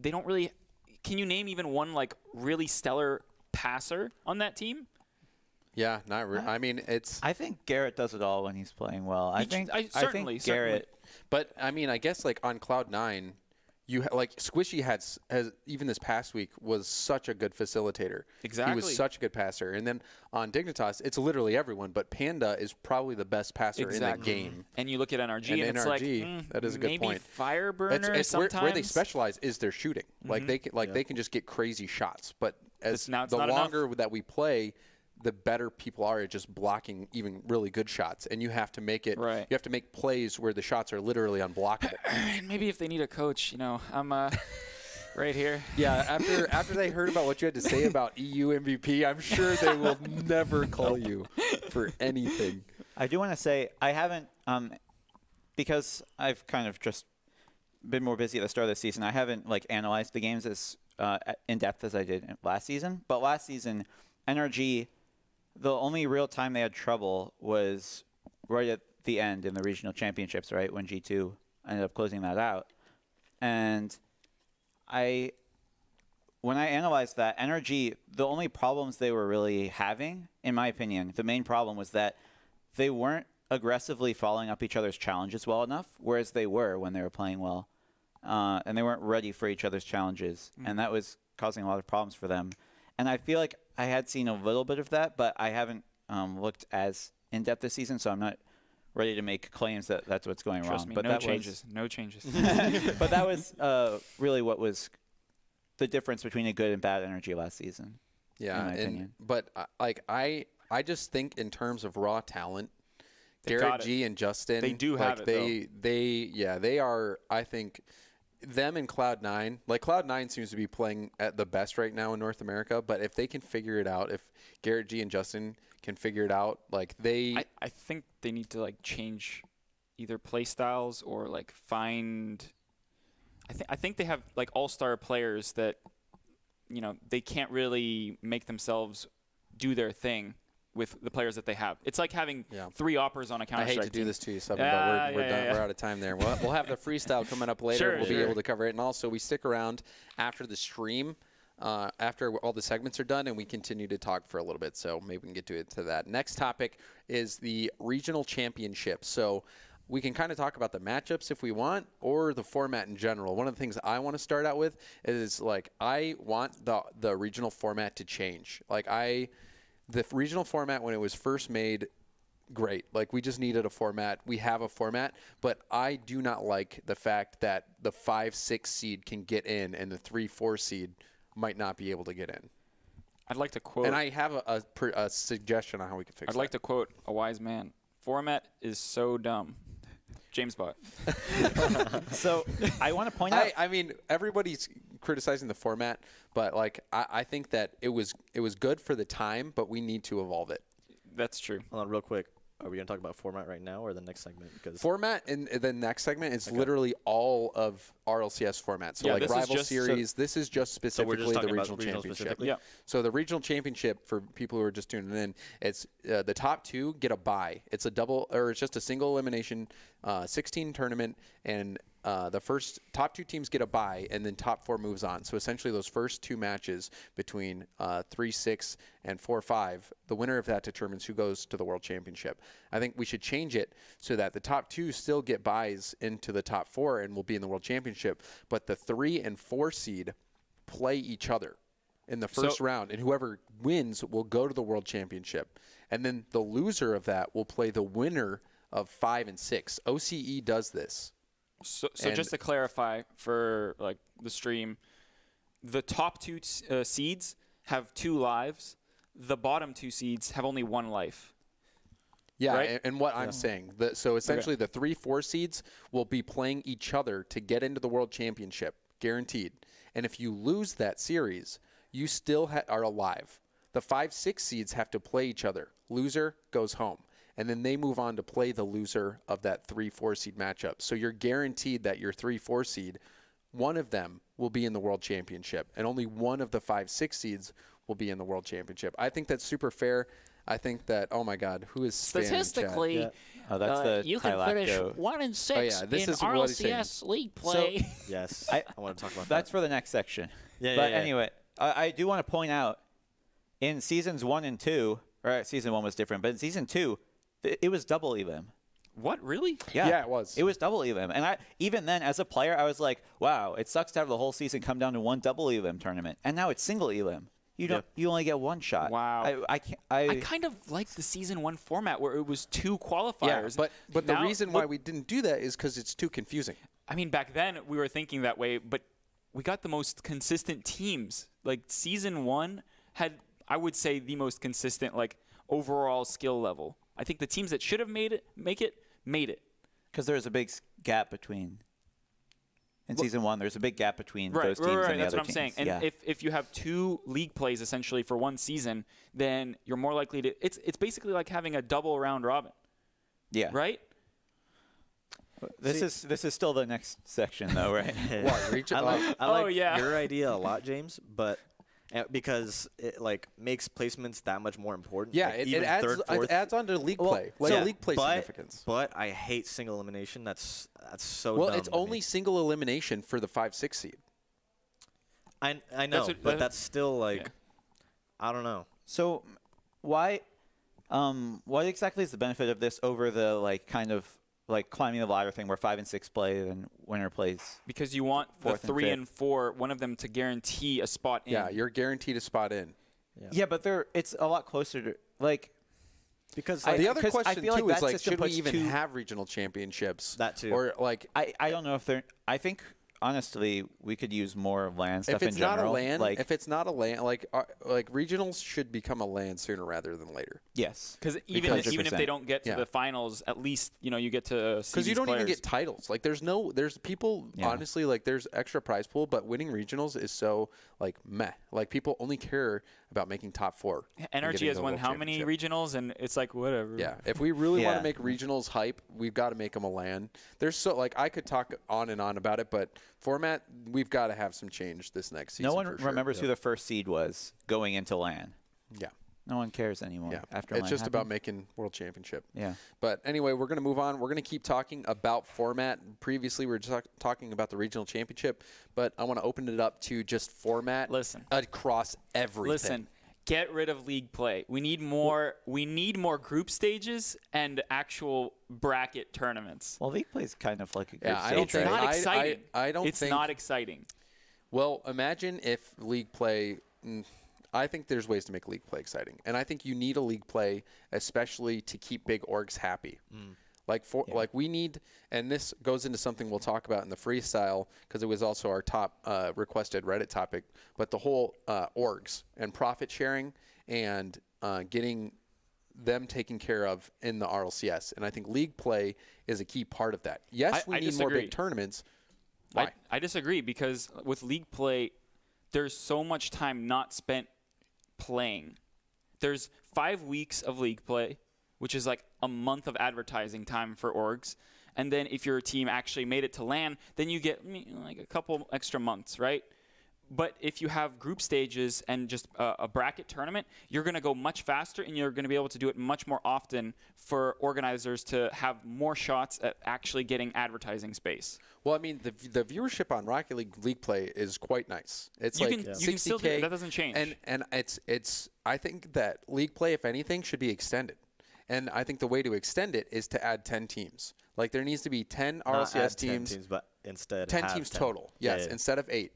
S2: they don't really. Can you name even one really stellar passer on that team?
S1: Yeah, not really. I mean, it's.
S3: I think Garrett does it all when he's playing well. I think Garrett.
S1: But I mean, I guess on Cloud9, you Squishy has even this past week was such a good facilitator.
S2: Exactly.
S1: He was such a good passer. And then on Dignitas, it's literally everyone, but Panda is probably the best passer in that game.
S2: And you look at NRG, and it's
S1: that is a good point.
S2: Maybe Fireburner sometimes.
S1: Where they specialize is their shooting. They can just get crazy shots. But as
S2: now it's
S1: the
S2: not
S1: longer
S2: enough.
S1: that we play, the better people are at just blocking even really good shots. And you have to make it.
S2: Right.
S1: You have to make plays where the shots are literally unblockable.
S2: Maybe if they need a coach, I'm right here.
S1: Yeah, after they heard about what you had to say about EU MVP, I'm sure they will never call you for anything.
S3: I do want to say I haven't, because I've kind of just been more busy at the start of the season. I haven't analyzed the games as in depth as I did last season. But last season, NRG, the only real time they had trouble was right at the end in the regional championships, right, when G2 ended up closing that out. And when I analyzed that, NRG, the only problems they were really having, in my opinion, the main problem was that they weren't aggressively following up each other's challenges well enough, whereas they were when they were playing well. And they weren't ready for each other's challenges. And that was causing a lot of problems for them. And I feel like I had seen a little bit of that, but I haven't looked as in-depth this season, so I'm not ready to make claims that that's what's going
S2: Trust
S3: wrong.
S2: me,
S3: But
S2: no changes.
S3: But that was really what was the difference between a good and bad NRG last season.
S1: Yeah,
S3: in my opinion.
S1: But I just think in terms of raw talent,
S2: They
S1: Garrett G and Justin,
S2: They do have it,
S1: they are, I think, them and Cloud9. Cloud9 seems to be playing at the best right now in North America, but if they can figure it out, if Garrett G and Justin can figure it out,
S2: I think they need to change either play styles or find. I think they have all-star players that, they can't really make themselves do their thing with the players that they have. It's like having 3 oppers on a Counter-Strike
S1: I hate to do
S2: team.
S1: this to you, Subban, but we're done. We're out of time there. We'll have the freestyle coming up later. We'll be able to cover it. And also, we stick around after the stream, after all the segments are done, and we continue to talk for a little bit. So maybe we can get to that. Next topic is the regional championship. So we can kind of talk about the matchups if we want, or the format in general. One of the things I want to start out with is I want the regional format to change. The regional format, when it was first made, great. We just needed a format. We have a format, but I do not like the fact that the 5-6 seed can get in and the 3-4 seed might not be able to get in.
S2: I'd like to quote.
S1: And I have a suggestion on how we can fix
S2: I'd like to quote a wise man. Format is so dumb. James Bott.
S3: So I want to point out.
S1: I mean, everybody's criticizing the format, but I think that it was good for the time, but we need to evolve it.
S2: That's true.
S4: Hold on, real quick. Are we gonna talk about format right now or the next segment? Because
S1: Format in the next segment is literally all of RLCS formats. So
S2: Yeah,
S1: like
S2: this is
S1: rival
S2: just-
S1: series, this is just
S4: so we're
S1: specifically
S4: just
S1: the
S4: talking about
S1: regional
S4: regional
S1: championship.
S4: specifically.
S2: Yeah.
S1: So the regional championship, for people who are just tuning in, it's the top 2 get a bye. It's a double, or it's just a single elimination 16 tournament, and the first top 2 teams get a bye, and then top 4 moves on. So essentially those first 2 matches between 3-6 and 4-5, the winner of that determines who goes to the World Championship. I think we should change it so that the top 2 still get byes into the top 4 and will be in the World Championship, but the 3 and 4 seed play each other in the first round, and whoever wins will go to the World Championship. And then the loser of that will play the winner of 5 and 6. OCE does this.
S2: So just to clarify for like the stream, the top 2 seeds have 2 lives. The bottom 2 seeds have only 1 life.
S1: Yeah,
S2: Right?
S1: and what I'm saying, so essentially the 3-4 seeds will be playing each other to get into the World Championship, guaranteed. And if you lose that series, you still are alive. The 5-6 seeds have to play each other. Loser goes home. And then they move on to play the loser of that 3-4 seed matchup. So you're guaranteed that your 3-4 seed, one of them will be in the World Championship, and only one of the 5-6 seeds will be in the World Championship. I think that's super fair. I think that, oh my God, who is Stan in chat?
S6: Statistically,
S3: Oh, that's the
S6: you can finish
S3: Tylacto.
S6: 1 and 6
S1: yeah, this
S6: in
S1: is what he's saying.
S6: RLCS league play.
S4: yes,
S3: I-
S4: I want to talk about
S3: That's
S4: that.
S3: for the next section.
S4: Yeah,
S3: But
S4: yeah.
S3: anyway, I do want to point out, in seasons 1 and 2, or season 1 was different, but in season 2, it was double elim.
S2: What, really?
S1: Yeah, it was.
S3: It was double elim. And even then, as a player, I was like, wow, it sucks to have the whole season come down to one double elim tournament. And now it's single elim. You only get 1 shot.
S2: Wow.
S3: I can't.
S2: I kind of like the season 1 format where it was 2 qualifiers.
S1: Yeah, but the
S2: Now-
S1: reason why we didn't do that is because it's too confusing.
S2: I mean, back then we were thinking that way, but we got the most consistent teams. Like season 1 had, I would say, the most consistent like overall skill level. I think the teams that should have made it.
S3: Because there's a big gap between. In season 1, there's a big gap between those teams
S2: right,
S3: and the
S2: that's
S3: other
S2: what I'm saying.
S3: teams.
S2: And
S3: Yeah.
S2: if you have 2 league plays essentially for 1 season, then you're more likely to. It's basically like having a double round robin,
S3: Yeah.
S2: right?
S3: This is still the next section, though, right?
S1: What,
S4: I like
S2: Oh, yeah.
S4: your idea a lot, James, but because it like makes placements that much more important.
S1: Yeah,
S4: like,
S1: it
S4: even
S1: adds
S4: third, fourth.
S1: it adds on to league
S4: Well,
S1: play, like
S4: yeah,
S1: league play
S4: but,
S1: significance.
S4: But I hate single elimination. That's so
S1: Well,
S4: dumb
S1: it's
S4: to me.
S1: only single elimination for the 5-6 seed.
S4: I know,
S2: what-
S4: but that's still like
S2: Yeah.
S4: I don't know.
S3: So, what exactly is the benefit of this over the like kind of like climbing the ladder thing where 5 and 6 play and winner plays?
S2: Because you want the
S3: Fourth and
S2: 3
S3: fifth.
S2: and 4, one of them to guarantee a spot in.
S1: Yeah, you're guaranteed a spot in.
S3: Yeah, but it's a lot closer to like.
S4: Because
S3: I-
S1: The other
S3: 'cause I
S1: question
S3: feel like
S1: too
S3: that
S1: is like,
S3: system
S1: should we
S3: puts
S1: even
S3: 2
S1: have regional championships?
S4: That too.
S1: Or like,
S3: I don't know if they're. I think honestly we could use more of LAN stuff
S1: if it's
S3: in general.
S1: not a LAN,
S3: like
S1: if it's not a LAN, like regionals should become a LAN sooner rather than later.
S3: yes,
S2: Because even if
S3: 100%.
S2: they don't get to
S1: Yeah.
S2: the finals, at least you get to see
S1: Because you
S2: these
S1: don't even
S2: players.
S1: get titles. Like there's people
S3: Yeah.
S1: honestly like there's extra prize pool, but winning regionals is so like meh. Like people only care about making top 4. and
S2: NRG
S1: getting
S2: has
S1: the
S2: won
S1: World
S2: how many
S1: Championship.
S2: regionals, and it's like whatever.
S1: Yeah, if we really want
S3: Yeah.
S1: to make regionals hype, we've got to make them a LAN. There's so like I could talk on and on about it, but format we've got to have some change this next season.
S3: no one
S1: for sure.
S3: remembers who the first seed was going into LAN.
S1: Yeah,
S3: No one cares anymore.
S1: yeah.
S3: After
S1: It's
S3: LAN
S1: just about
S3: happened.
S1: making World Championship.
S3: Yeah.
S1: But anyway, we're going to move on. We're going to keep talking about format. Previously, we were just talking about the regional championship, but I want to open it up to just format.
S2: Listen.
S1: Across everything.
S2: Listen, get rid of league play. We need more. We need more group stages and actual bracket tournaments.
S3: Well, league plays kind of like a group
S1: Yeah, I
S3: stage,
S1: don't
S2: It's
S1: think-
S3: right?
S2: not exciting.
S1: I don't
S2: It's
S1: think-
S2: not exciting.
S1: Well, imagine if league play. I think there's ways to make league play exciting, and I think you need a league play, especially to keep big orgs happy. Like we need, and this goes into something we'll talk about in the freestyle because it was also our top requested Reddit topic. But the whole orgs and profit sharing and getting them taken care of in the RLCS, and I think league play is a key part of that. Yes, we
S2: I
S1: need more
S2: disagree.
S1: big tournaments. Why?
S2: I disagree because with league play, there's so much time not spent playing. There's 5 weeks of league play, which is like a month of advertising time for orgs. And then if your team actually made it to LAN, then you get like a couple extra months, right? But if you have group stages and just a bracket tournament, you're going to go much faster, and you're going to be able to do it much more often for organizers to have more shots at actually getting advertising space.
S1: Well, I mean, the viewership on Rocket League play is quite nice. It's
S2: You
S1: like
S2: can
S1: 60K.
S2: still do it. That doesn't change.
S1: And it's I think that league play, if anything, should be extended. And I think the way to extend it is to add 10 teams. Like there needs to be 10
S4: Not
S1: RLCS
S4: add 10
S1: teams.
S4: but instead
S1: 10
S4: have
S1: teams
S4: 10.
S1: total. Yes,
S4: Yeah.
S1: instead of 8.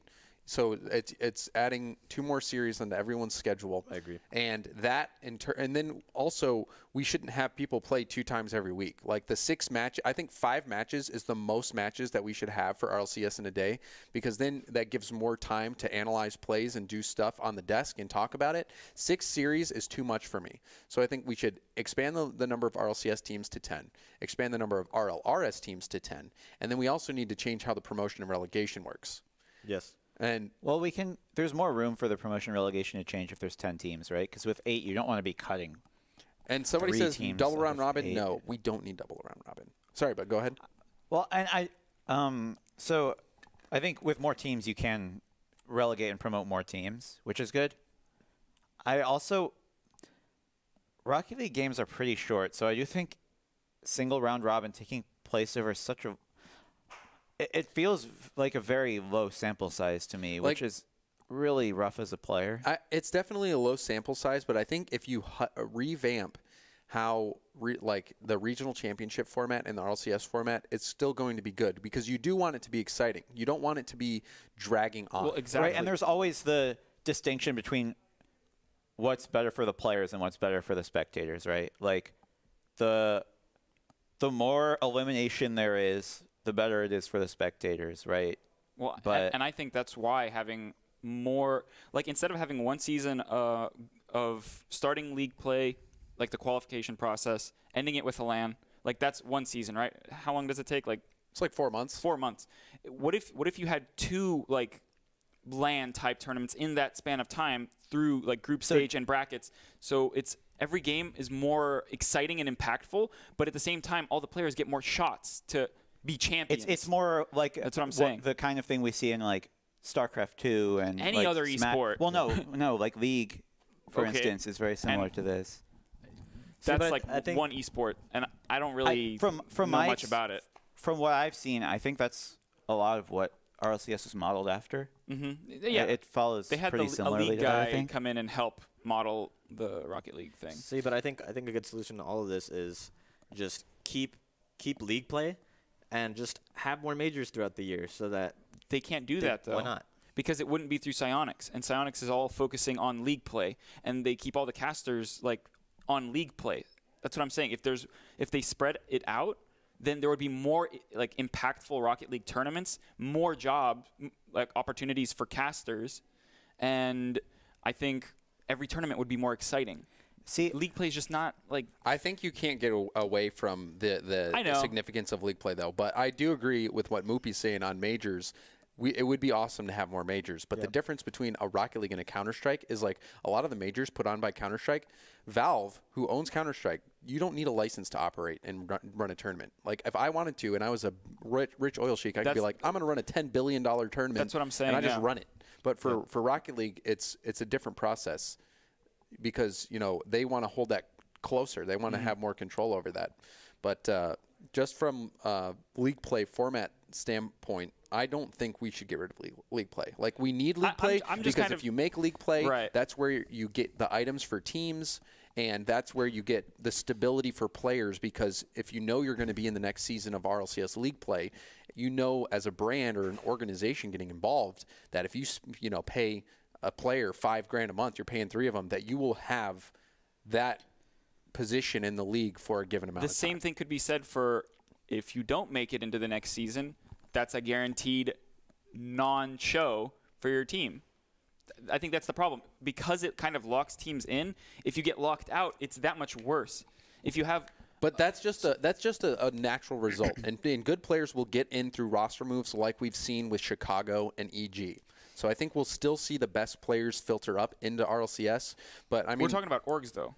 S1: So it's adding 2 more series onto everyone's schedule.
S4: I agree.
S1: And that and then also we shouldn't have people play 2 times every week. Like the 6 match, I think 5 matches is the most matches that we should have for RLCS in a day, because then that gives more time to analyze plays and do stuff on the desk and talk about it. 6 series is too much for me. So I think we should expand the number of RLCS teams to 10, expand the number of RLRS teams to 10, and then we also need to change how the promotion and relegation works.
S4: Yes.
S1: And
S3: Well, there's more room for the promotion relegation to change if there's 10 teams, right? Because with 8, you don't want to be cutting.
S1: somebody
S3: 3
S1: says
S3: teams
S1: double
S3: out
S1: round
S3: of
S1: robin.
S3: 8.
S1: No, we don't need double round robin. Sorry, but go ahead.
S3: Well, and so I think with more teams, you can relegate and promote more teams, which is good. Rocket League games are pretty short, so I do think single round robin taking place over such a it feels like a very low sample size to me, which is really rough as a player.
S1: It's definitely a low sample size, but I think if you revamp how the regional championship format and the RLCS format, it's still going to be good, because you do want it to be exciting. You don't want it to be dragging on.
S2: Well, exactly.
S3: Right, and there's always the distinction between what's better for the players and what's better for the spectators, right? Like the more elimination there is, the better it is for the spectators, right?
S2: Well,
S3: But-
S2: and I think that's why having more, like instead of having one season of starting league play, like the qualification process, ending it with a LAN, like that's one season, right? How long does it take? Like
S1: It's like 4 months.
S2: 4 months. What if you had 2 like LAN type tournaments in that span of time through like group stage and brackets? So it's every game is more exciting and impactful, but at the same time, all the players get more shots to be champions.
S3: It's more like
S2: That's what I'm saying.
S3: the kind of thing we see in like StarCraft 2 and
S2: Any
S3: like
S2: other esport.
S3: Well, no, like League, for
S2: Okay.
S3: instance, is very similar to this.
S2: That's
S4: but
S2: like
S4: I think-
S2: one esport, and I don't really
S3: from
S2: know
S3: my
S2: much about it.
S3: From what I've seen, I think that's a lot of what RLCS is modeled after.
S2: Yeah,
S3: It follows
S2: they had
S3: pretty
S2: a
S3: similarly
S2: league
S3: to that, I
S2: guy
S3: think.
S2: come in and help model the Rocket League thing.
S4: See, but I think a good solution to all of this is just keep league play and just have more majors throughout the year, so that
S2: They can't do that though.
S4: why not?
S2: Because it wouldn't be through Psyonix, and Psyonix is all focusing on league play, and they keep all the casters like on league play. That's what I'm saying. If they spread it out, then there would be more like impactful Rocket League tournaments, more job like opportunities for casters, and I think every tournament would be more exciting.
S3: See,
S2: League play is just not like
S1: I think you can't get away from the
S2: I know.
S1: significance of league play, though. But I do agree with what Moopy's saying on majors. It would be awesome to have more majors. But the difference between a Rocket League and a Counter-Strike is like a lot of the majors put on by Counter-Strike, Valve, who owns Counter-Strike, you don't need a license to operate and run a tournament. Like if I wanted to and I was a rich oil sheik, I could be like, I'm going to run a $10 billion tournament.
S2: That's what I'm saying,
S1: And I just
S2: yeah.
S1: run it. But for Rocket League, it's a different process, because they want to hold that closer. They want to have more control over that. But just from league play format standpoint, I don't think we should get rid of league play. Like we need league play
S2: I'm just
S1: because
S2: kind
S1: if
S2: of-
S1: you make league play,
S2: Right.
S1: that's where you get the items for teams, and that's where you get the stability for players. Because if you know you're going to be in the next season of RLCS league play, as a brand or an organization getting involved, that if you pay a player $5,000 a month, you're paying 3 of them, that you will have that position in the league for a given amount
S2: the
S1: of time.
S2: same thing could be said for if you don't make it into the next season, that's a guaranteed non-show for your team. I think that's the problem. Because it kind of locks teams in, if you get locked out, it's that much worse. If you have
S1: But that's just a natural result, and good players will get in through roster moves like we've seen with Chicago and EG. So I think we'll still see the best players filter up into RLCS. But I mean,
S2: we're talking about orgs though.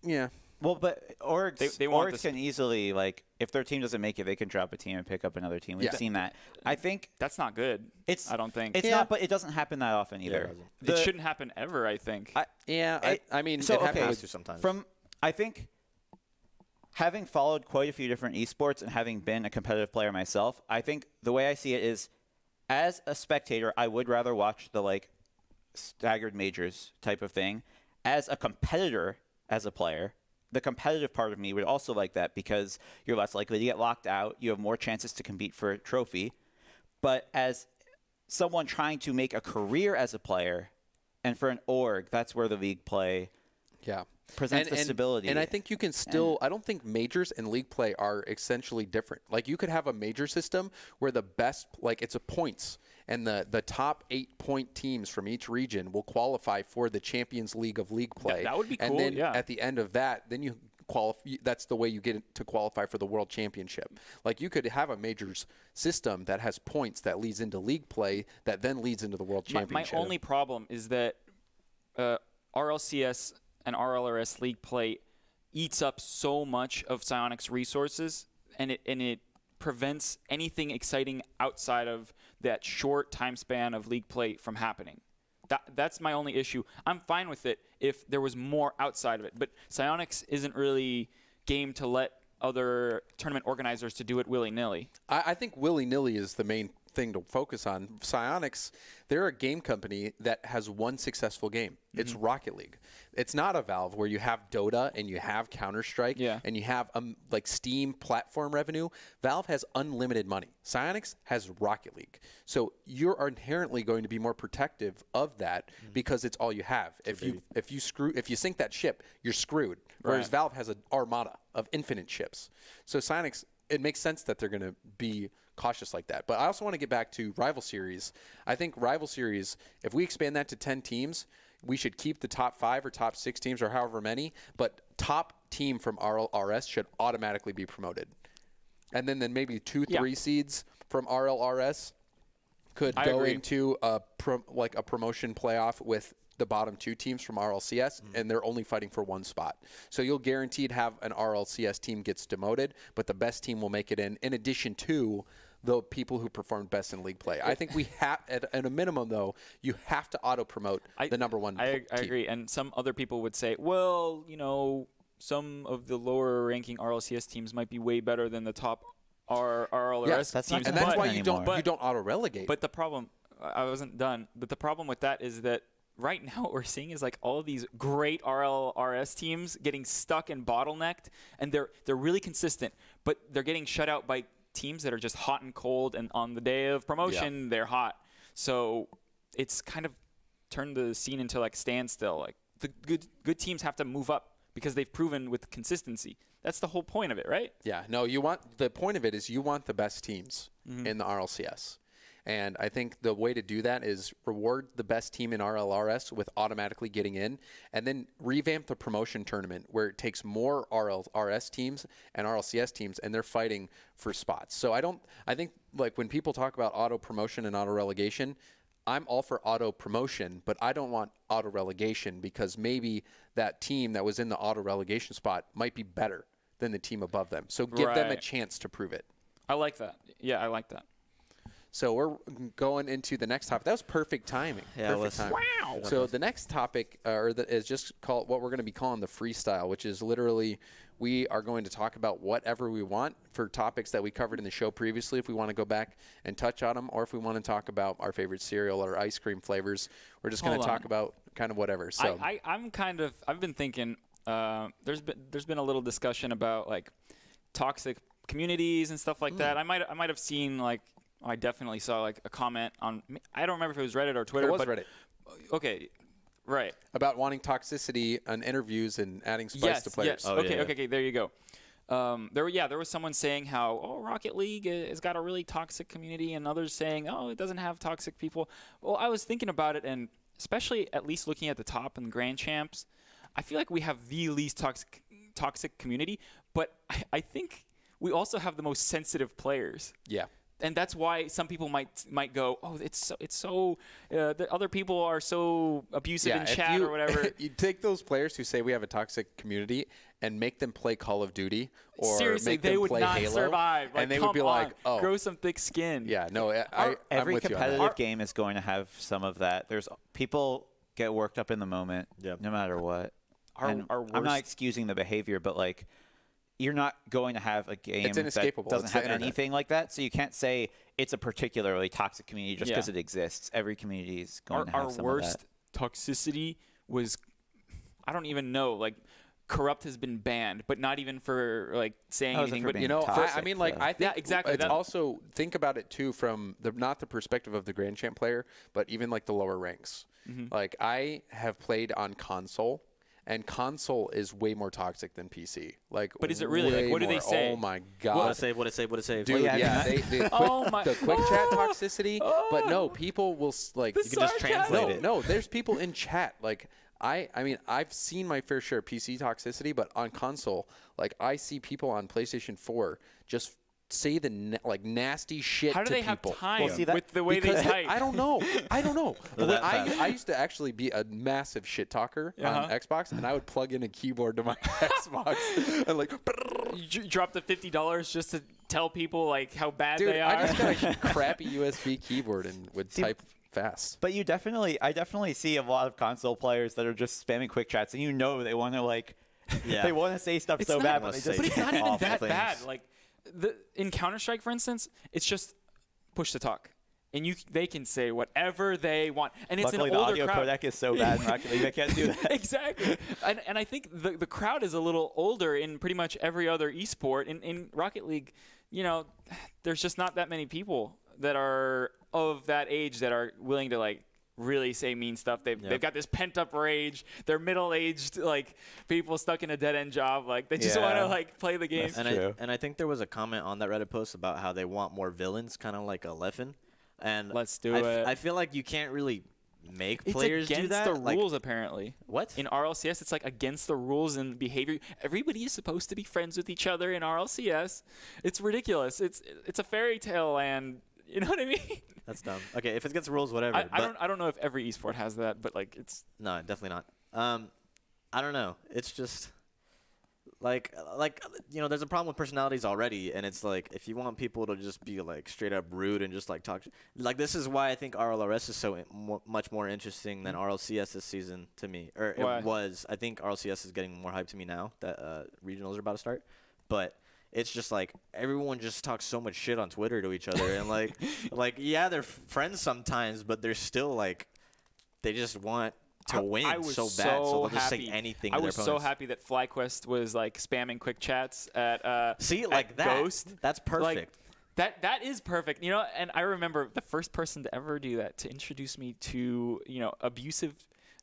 S1: yeah.
S3: Well, but orgs,
S2: They want
S3: orgs can easily, like, if their team doesn't make it, they can drop a team and pick up another team. We've seen that. I think
S2: that's not good. I don't think
S3: it's not, but it doesn't happen that often either.
S2: It shouldn't happen ever, I think.
S1: I mean,
S3: so,
S1: it happens
S4: sometimes.
S3: I think, having followed quite a few different esports and having been a competitive player myself, I think the way I see it is, as a spectator, I would rather watch the, like, staggered majors type of thing. As a competitor, as a player, the competitive part of me would also like that because you're less likely to get locked out. You have more chances to compete for a trophy. But as someone trying to make a career as a player, and for an org, that's where the league play presents the stability.
S1: And I think you can still – I don't think majors and league play are essentially different. Like, you could have a major system where the best – like, it's a points – and the top 8-point teams from each region will qualify for the Champions League of league play.
S2: That would be cool.
S1: And then at the end of that, then you qualify. That's the way you get to qualify for the World Championship. Like, you could have a majors system that has points that leads into league play that then leads into the World Championship.
S2: My only problem is that RLCS and RLRS league play eats up so much of Psyonix's resources, and it prevents anything exciting outside of that short time span of league play from happening. That's my only issue. I'm fine with it if there was more outside of it, but Psyonix isn't really game to let other tournament organizers to do it willy-nilly.
S1: I think willy-nilly is the main thing to focus on. Psyonix, they're a game company that has one successful game. It's Rocket League. It's not a Valve where you have Dota and you have Counter-Strike and you have like Steam platform revenue. Valve has unlimited money. Psyonix has Rocket League. So you're inherently going to be more protective of that because it's all you have. If you sink that ship, you're screwed. Whereas Valve has an armada of infinite ships. So Psyonix, it makes sense that they're going to be cautious like that. But I also want to get back to Rival Series. I think Rival Series, if we expand that to 10 teams, we should keep the top 5 or top 6 teams or however many, but top team from RLRS should automatically be promoted. And then maybe 2-3 seeds from RLRS could go into a promotion playoff with the bottom 2 teams from RLCS, and they're only fighting for one spot. So you'll guaranteed have an RLCS team gets demoted, but the best team will make it in addition to the people who performed best in league play. I think we have, at a minimum, though, you have to auto-promote the number one team.
S2: I agree. And some other people would say, well, you know, some of the lower-ranking RLCS teams might be way better than the top RLRS teams.
S3: And
S1: that's why you don't auto-relegate.
S2: But the problem, I wasn't done, but the problem with that is that right now what we're seeing is like all of these great RLRS teams getting stuck and bottlenecked, and they're really consistent, but they're getting shut out by teams that are just hot and cold, and on the day of promotion they're hot. So it's kind of turned the scene into like standstill. Like the good teams have to move up because they've proven with consistency. That's the whole point of it, right?
S1: Yeah. No, the point of it is you want the best teams in the RLCS. And I think the way to do that is reward the best team in RLRS with automatically getting in, and then revamp the promotion tournament where it takes more RLRS teams and RLCS teams, and they're fighting for spots. So I think like when people talk about auto promotion and auto relegation, I'm all for auto promotion, but I don't want auto relegation because maybe that team that was in the auto relegation spot might be better than the team above them. So give them a chance to prove it.
S2: I like that. Yeah, I like that.
S1: So we're going into the next topic. That was perfect timing.
S4: Yeah,
S1: perfect timing.
S2: Wow.
S1: So the next topic is just called what we're going to be calling the freestyle, which is literally we are going to talk about whatever we want for topics that we covered in the show previously, if we want to go back and touch on them, or if we want to talk about our favorite cereal or ice cream flavors. We're just going to talk about kind of whatever. So
S2: I've been thinking there's been a little discussion about like toxic communities and stuff like that. I might have seen like. I definitely saw like a comment on. I don't remember if it was Reddit or Twitter.
S1: It was Reddit.
S2: Okay, right.
S1: About wanting toxicity on interviews and adding spice to players.
S2: Yes. Okay. There you go. There was someone saying how Rocket League has got a really toxic community, and others saying it doesn't have toxic people. Well, I was thinking about it, and especially at least looking at the top and Grand Champs, I feel like we have the least toxic community, but I think we also have the most sensitive players.
S1: Yeah.
S2: And that's why some people might go, oh, it's so the other people are so abusive in chat or whatever.
S1: You take those players who say we have a toxic community and make them play Call of Duty or
S2: seriously,
S1: make them
S2: they would
S1: play
S2: not
S1: Halo,
S2: survive. Like,
S1: and they would be like, oh,
S2: grow some thick skin.
S1: yeah, no,
S3: Every
S1: I'm with you on that.
S3: competitive game is going to have some of that. There's people get worked up in the moment,
S4: Yep.
S3: no matter what. And
S2: Our
S3: I'm not
S2: worst-
S3: excusing the behavior, but like, you're not going to have a game
S1: It's
S3: that
S1: inescapable.
S3: doesn't
S1: It's the
S3: have
S1: internet.
S3: anything like that. So you can't say it's a particularly toxic community just because
S2: Yeah.
S3: it exists. Every community is going to have
S2: Our
S3: some
S2: worst
S3: of that.
S2: toxicity was, I don't even know, like, corrupt has been banned, but not even for like saying
S3: How is it
S2: anything.
S3: for
S2: But
S3: being
S1: You know,
S3: toxic,
S1: I mean, like,
S3: though?
S1: I think
S2: Yeah, exactly.
S1: It's
S2: That-
S1: also think about it too from not the perspective of the Grand Champ player, but even like the lower ranks.
S2: Mm-hmm.
S1: Like I have played on console, and console is way more toxic than PC. Like,
S2: But is it really? Like,
S1: way
S2: what do they
S1: more.
S2: say?
S1: Oh my
S4: What
S1: god,
S4: a save! What a save! What a save!
S1: dude!
S3: yeah,
S1: Yeah,
S3: I mean,
S1: the quick chat toxicity. But no, people will like.
S2: The
S4: You can just
S2: sarcasm.
S4: translate
S1: No,
S4: it.
S1: no, there's people in chat. Like I mean, I've seen my fair share of PC toxicity, but on console, like I see people on PlayStation 4 just say the like nasty shit
S2: How do
S1: to
S2: they
S1: people.
S2: have time
S3: Well, see, that-
S2: with the way they
S1: Because
S2: type?
S1: I don't know. I don't know.
S4: They're
S1: When
S4: that fast.
S1: I used to actually be a massive shit talker
S2: Uh-huh.
S1: on Xbox, and I would plug in a keyboard to my Xbox and like,
S2: You dropped the $50 just to tell people like how bad
S1: dude,
S2: they are.
S1: I just got a crappy USB keyboard and would type fast.
S3: But I definitely see a lot of console players that are just spamming quick chats, and they want to like,
S4: Yeah.
S3: they want to say stuff so
S2: not-
S3: bad, but they
S4: But
S3: just
S2: but it's not even
S3: awful
S2: that
S3: things.
S2: bad. Like in Counter-Strike, for instance, it's just push to talk, and they can say whatever they want, and it's
S3: Luckily,
S2: an
S3: the
S2: older
S3: audio
S2: crowd.
S3: codec is so bad in Rocket League, they can't do that.
S2: Exactly, and I think the crowd is a little older in pretty much every other esport. In Rocket League, you know, there's just not that many people that are of that age that are willing to like really say mean stuff. They've got this pent up rage. They're middle aged like people stuck in a dead end job. Like they just want to
S3: Yeah.
S2: like play the game.
S3: That's
S4: And
S3: true.
S4: I think there was a comment on that Reddit post about how they want more villains, kind of like a Leffen. And
S2: Let's do
S4: I
S2: it.
S4: I feel like you can't really make
S2: It's
S4: players do
S2: against
S4: that.
S2: the
S4: Like,
S2: rules, apparently.
S4: what?
S2: In RLCS, it's like against the rules and behavior. Everybody is supposed to be friends with each other in RLCS. It's ridiculous. It's a fairy tale land. You know what I mean?
S4: That's dumb. Okay, if it gets rules, whatever.
S2: I don't know if every esport has that, but like it's
S4: No, definitely not. I don't know. It's just like you know, there's a problem with personalities already, and it's like if you want people to just be like straight up rude and just like talk, like this is why I think RLRS is so much more interesting than RLCS this season to me, or
S2: Why?
S4: it was. I think RLCS is getting more hype to me now that regionals are about to start, but. It's just like everyone just talks so much shit on Twitter to each other, and like yeah, they're friends sometimes, but they're still like they just want to win
S2: I was
S4: so bad, so they'll just
S2: happy.
S4: say anything.
S2: I
S4: to their
S2: was so
S4: opponents.
S2: happy that FlyQuest was like spamming quick chats at
S4: See,
S2: at
S4: like that.
S2: Ghost.
S4: That's perfect.
S2: Like, that is perfect. You know, and I remember the first person to ever do that, to introduce me to, you know, abusive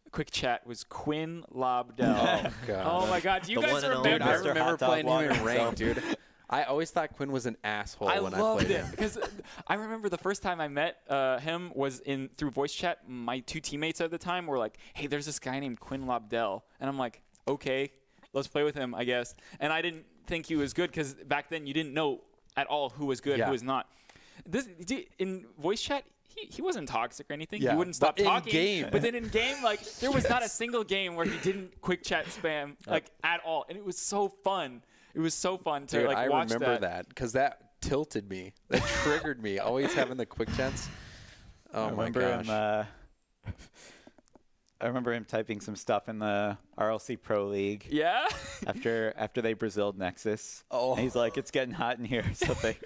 S2: quick chat was Quinn Lobdell.
S1: Oh, God.
S2: Oh my God, do you
S4: The
S2: guys
S4: one and
S2: remember?
S1: Dude, I
S3: Mr.
S1: remember
S3: Hot Dog
S1: playing him
S3: Water
S1: in
S3: himself.
S1: ranked, dude. I always thought Quinn was an asshole
S2: I
S1: when I
S2: loved
S1: played
S2: it
S1: him.
S2: because I remember the first time I met him was through voice chat. My two teammates at the time were like, "Hey, there's this guy named Quinn Lobdell," and I'm like, "Okay, let's play with him, I guess." And I didn't think he was good because back then you didn't know at all who was good,
S1: Yeah.
S2: who was not. In voice chat, he wasn't toxic or anything.
S1: Yeah,
S2: He wouldn't stop
S1: but in
S2: talking.
S1: game.
S2: But then in game, like there was not a single game where he didn't quick chat spam like at all, and it was so fun. It was so fun to
S1: Dude,
S2: like
S1: I
S2: watch
S1: remember that because that tilted me. That triggered me. Always having the quick chats. Oh my gosh.
S3: I remember him typing some stuff in the RLC Pro League
S2: Yeah.
S3: after they Braziled Nexus.
S1: Oh.
S3: And he's like, it's getting hot in here. So they,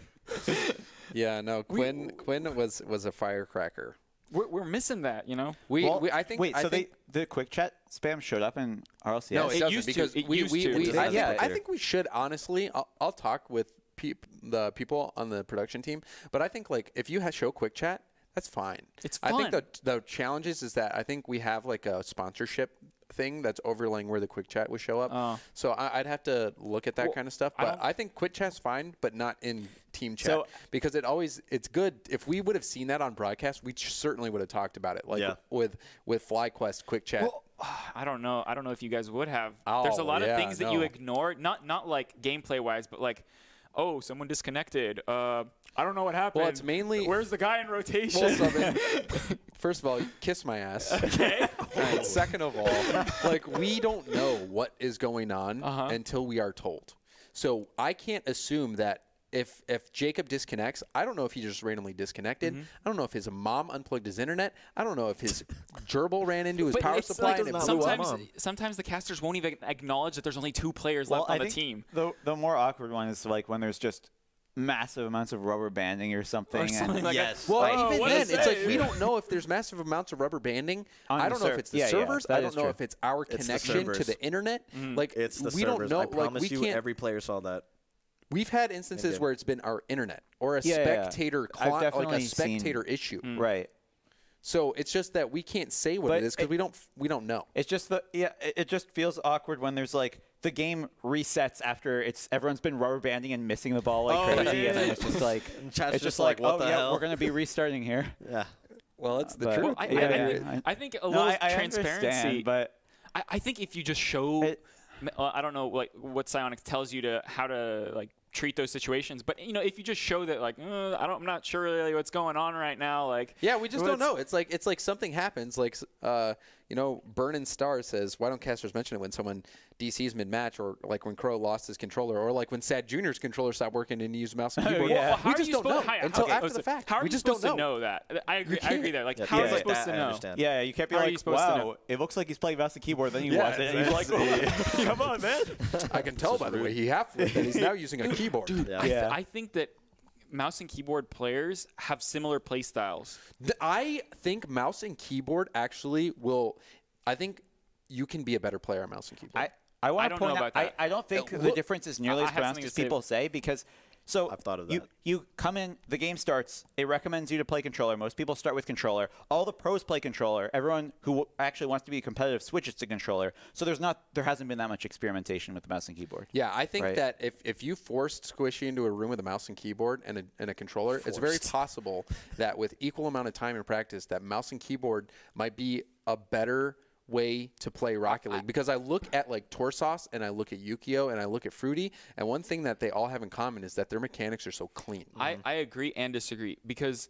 S1: Yeah, no. Quinn was a firecracker.
S2: We're missing that, you know.
S1: I think.
S3: wait,
S1: I
S3: so
S1: think,
S3: the quick chat spam showed up in RLCS?
S1: No, it
S2: It
S1: doesn't
S2: used to.
S1: because
S2: It
S1: we
S2: used to. It
S1: I,
S3: doesn't.
S1: think, I think we should honestly. I'll talk with the people on the production team, but I think like if you show quick chat, that's fine.
S2: It's
S1: I think
S2: fun.
S1: the challenge is that I think we have like a sponsorship thing that's overlaying where the quick chat would show up.
S2: Oh.
S1: So I'd have to look at that
S2: Well,
S1: kind of stuff.
S2: I
S1: But
S2: don't-
S1: I think quick chat's fine, but not in team chat
S3: So-
S1: because it's good. If we would have seen that on broadcast, we certainly would have talked about it. Like
S4: Yeah.
S1: with FlyQuest quick chat.
S2: I don't know. I don't know if you guys would have.
S1: Oh,
S2: There's a lot
S1: yeah,
S2: of things that you
S1: no.
S2: ignore. Not like gameplay wise, but like oh, someone disconnected. I don't know what happened.
S1: Well, it's mainly.
S2: Where's the guy in rotation?
S1: Well, first of all, kiss my ass.
S2: Okay.
S1: And second of all, like we don't know what is going on until we are told. So I can't assume that if Jacob disconnects, I don't know if he just randomly disconnected. I don't know if his mom unplugged his internet. I don't know if his gerbil ran into his power supply and it blew up.
S2: Sometimes the casters won't even acknowledge that there's only 2 players left on the team.
S3: The more awkward one is like when there's just massive amounts of rubber banding or something.
S4: Yes.
S1: Well, even then, it's like we don't know if there's massive amounts of rubber banding. I don't know if it's the servers. I don't know if it's our connection to the internet. Like
S4: it's the
S1: we
S4: servers.
S1: don't know.
S4: I promise
S1: like, we
S4: you,
S1: can't.
S4: every player saw that.
S1: We've had instances where it's been our internet or a spectator, like a spectator issue.
S3: Right.
S1: So it's just that we can't say what it is because we don't know.
S3: It's just it just feels awkward when there's like the game resets after everyone's been rubber banding and missing the ball like crazy, and then it's just like
S4: what the hell?
S3: We're gonna be restarting here.
S4: Yeah.
S1: Well, it's the truth.
S2: I think a little
S3: I
S2: transparency.
S3: But
S2: I think if you just show, I don't know, like what Psionics tells you how to like treat those situations, but if you just show that like I'm not sure really what's going on right now, like
S1: we just don't know. It's like something happens, like Burnin' Star says, why don't casters mention it when someone DCs mid-match, or like when Crow lost his controller, or like when Sad Jr.'s controller stopped working and he used mouse and keyboard.
S2: Well,
S1: we just don't know until after the fact.
S2: How are
S1: we
S2: you
S1: just
S2: supposed
S1: don't
S2: to know that? I agree there. Like how are you supposed to know?
S3: Yeah, you can't be
S2: How are
S3: like,
S2: you supposed to know?
S3: wow, it looks like he's playing mouse and keyboard. Then you watch it, and he's like, oh, come on, man.
S1: I can tell by the way he half-flipped that he's now using a keyboard.
S2: Dude, I think that mouse and keyboard players have similar play styles.
S1: I think mouse and keyboard actually will. I think you can be a better player on mouse and keyboard.
S3: I want to
S2: don't know
S3: point out,
S2: about that.
S3: I don't think the difference is nearly as pronounced as people say, because
S4: I've thought of that.
S3: You come in, the game starts, it recommends you to play controller. Most people start with controller. All the pros play controller. Everyone who actually wants to be competitive switches to controller. So there hasn't been that much experimentation with the mouse and keyboard.
S1: Yeah, I think that if you forced Squishy into a room with a mouse and keyboard and a controller, it's very possible that with equal amount of time and practice, that mouse and keyboard might be a better way to play Rocket League, because I look at like Torsos and I look at Yukio and I look at Fruity, and one thing that they all have in common is that their mechanics are so clean.
S2: I agree and disagree, because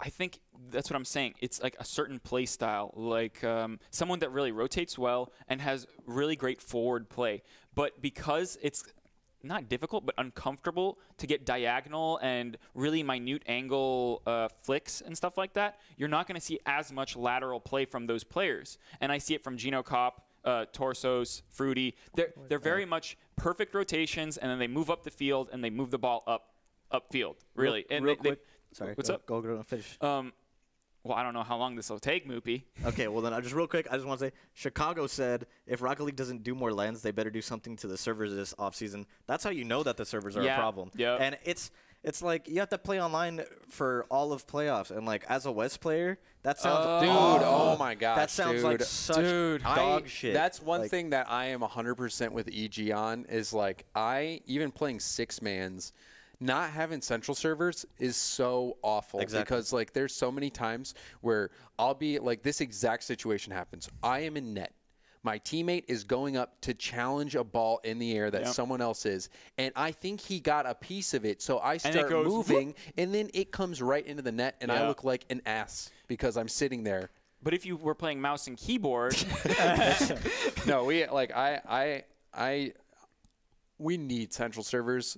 S2: I think that's what I'm saying. It's like a certain play style, like someone that really rotates well and has really great forward play, but because it's not difficult, but uncomfortable to get diagonal and really minute angle flicks and stuff like that, you're not going to see as much lateral play from those players. And I see it from Geno Cop, Torsos, Fruity. They're very much perfect rotations, and then they move up the field and they move the ball upfield, really.
S4: Real quick. Sorry.
S2: What's up?
S4: Go and finish.
S2: Well, I don't know how long this will take, Moopy.
S4: Okay, well then, just real quick, I just want to say, Chicago said if Rocket League doesn't do more LANs, they better do something to the servers this offseason. That's how you know that the servers are a problem.
S2: Yeah.
S4: And it's like you have to play online for all of playoffs, and like as a West player, that sounds
S1: oh my gosh,
S4: that sounds like such dog shit.
S1: That's one thing that I am 100% with EG on, is like even playing 6-mans. Not having central servers is so awful, because like there's so many times where I'll be like, this exact situation happens. I am in net. My teammate is going up to challenge a ball in the air that someone else is, and I think he got a piece of it. So I start moving, and then it comes right into the net, and I look like an ass because I'm sitting there.
S2: But if you were playing mouse and keyboard,
S1: no, we need central servers.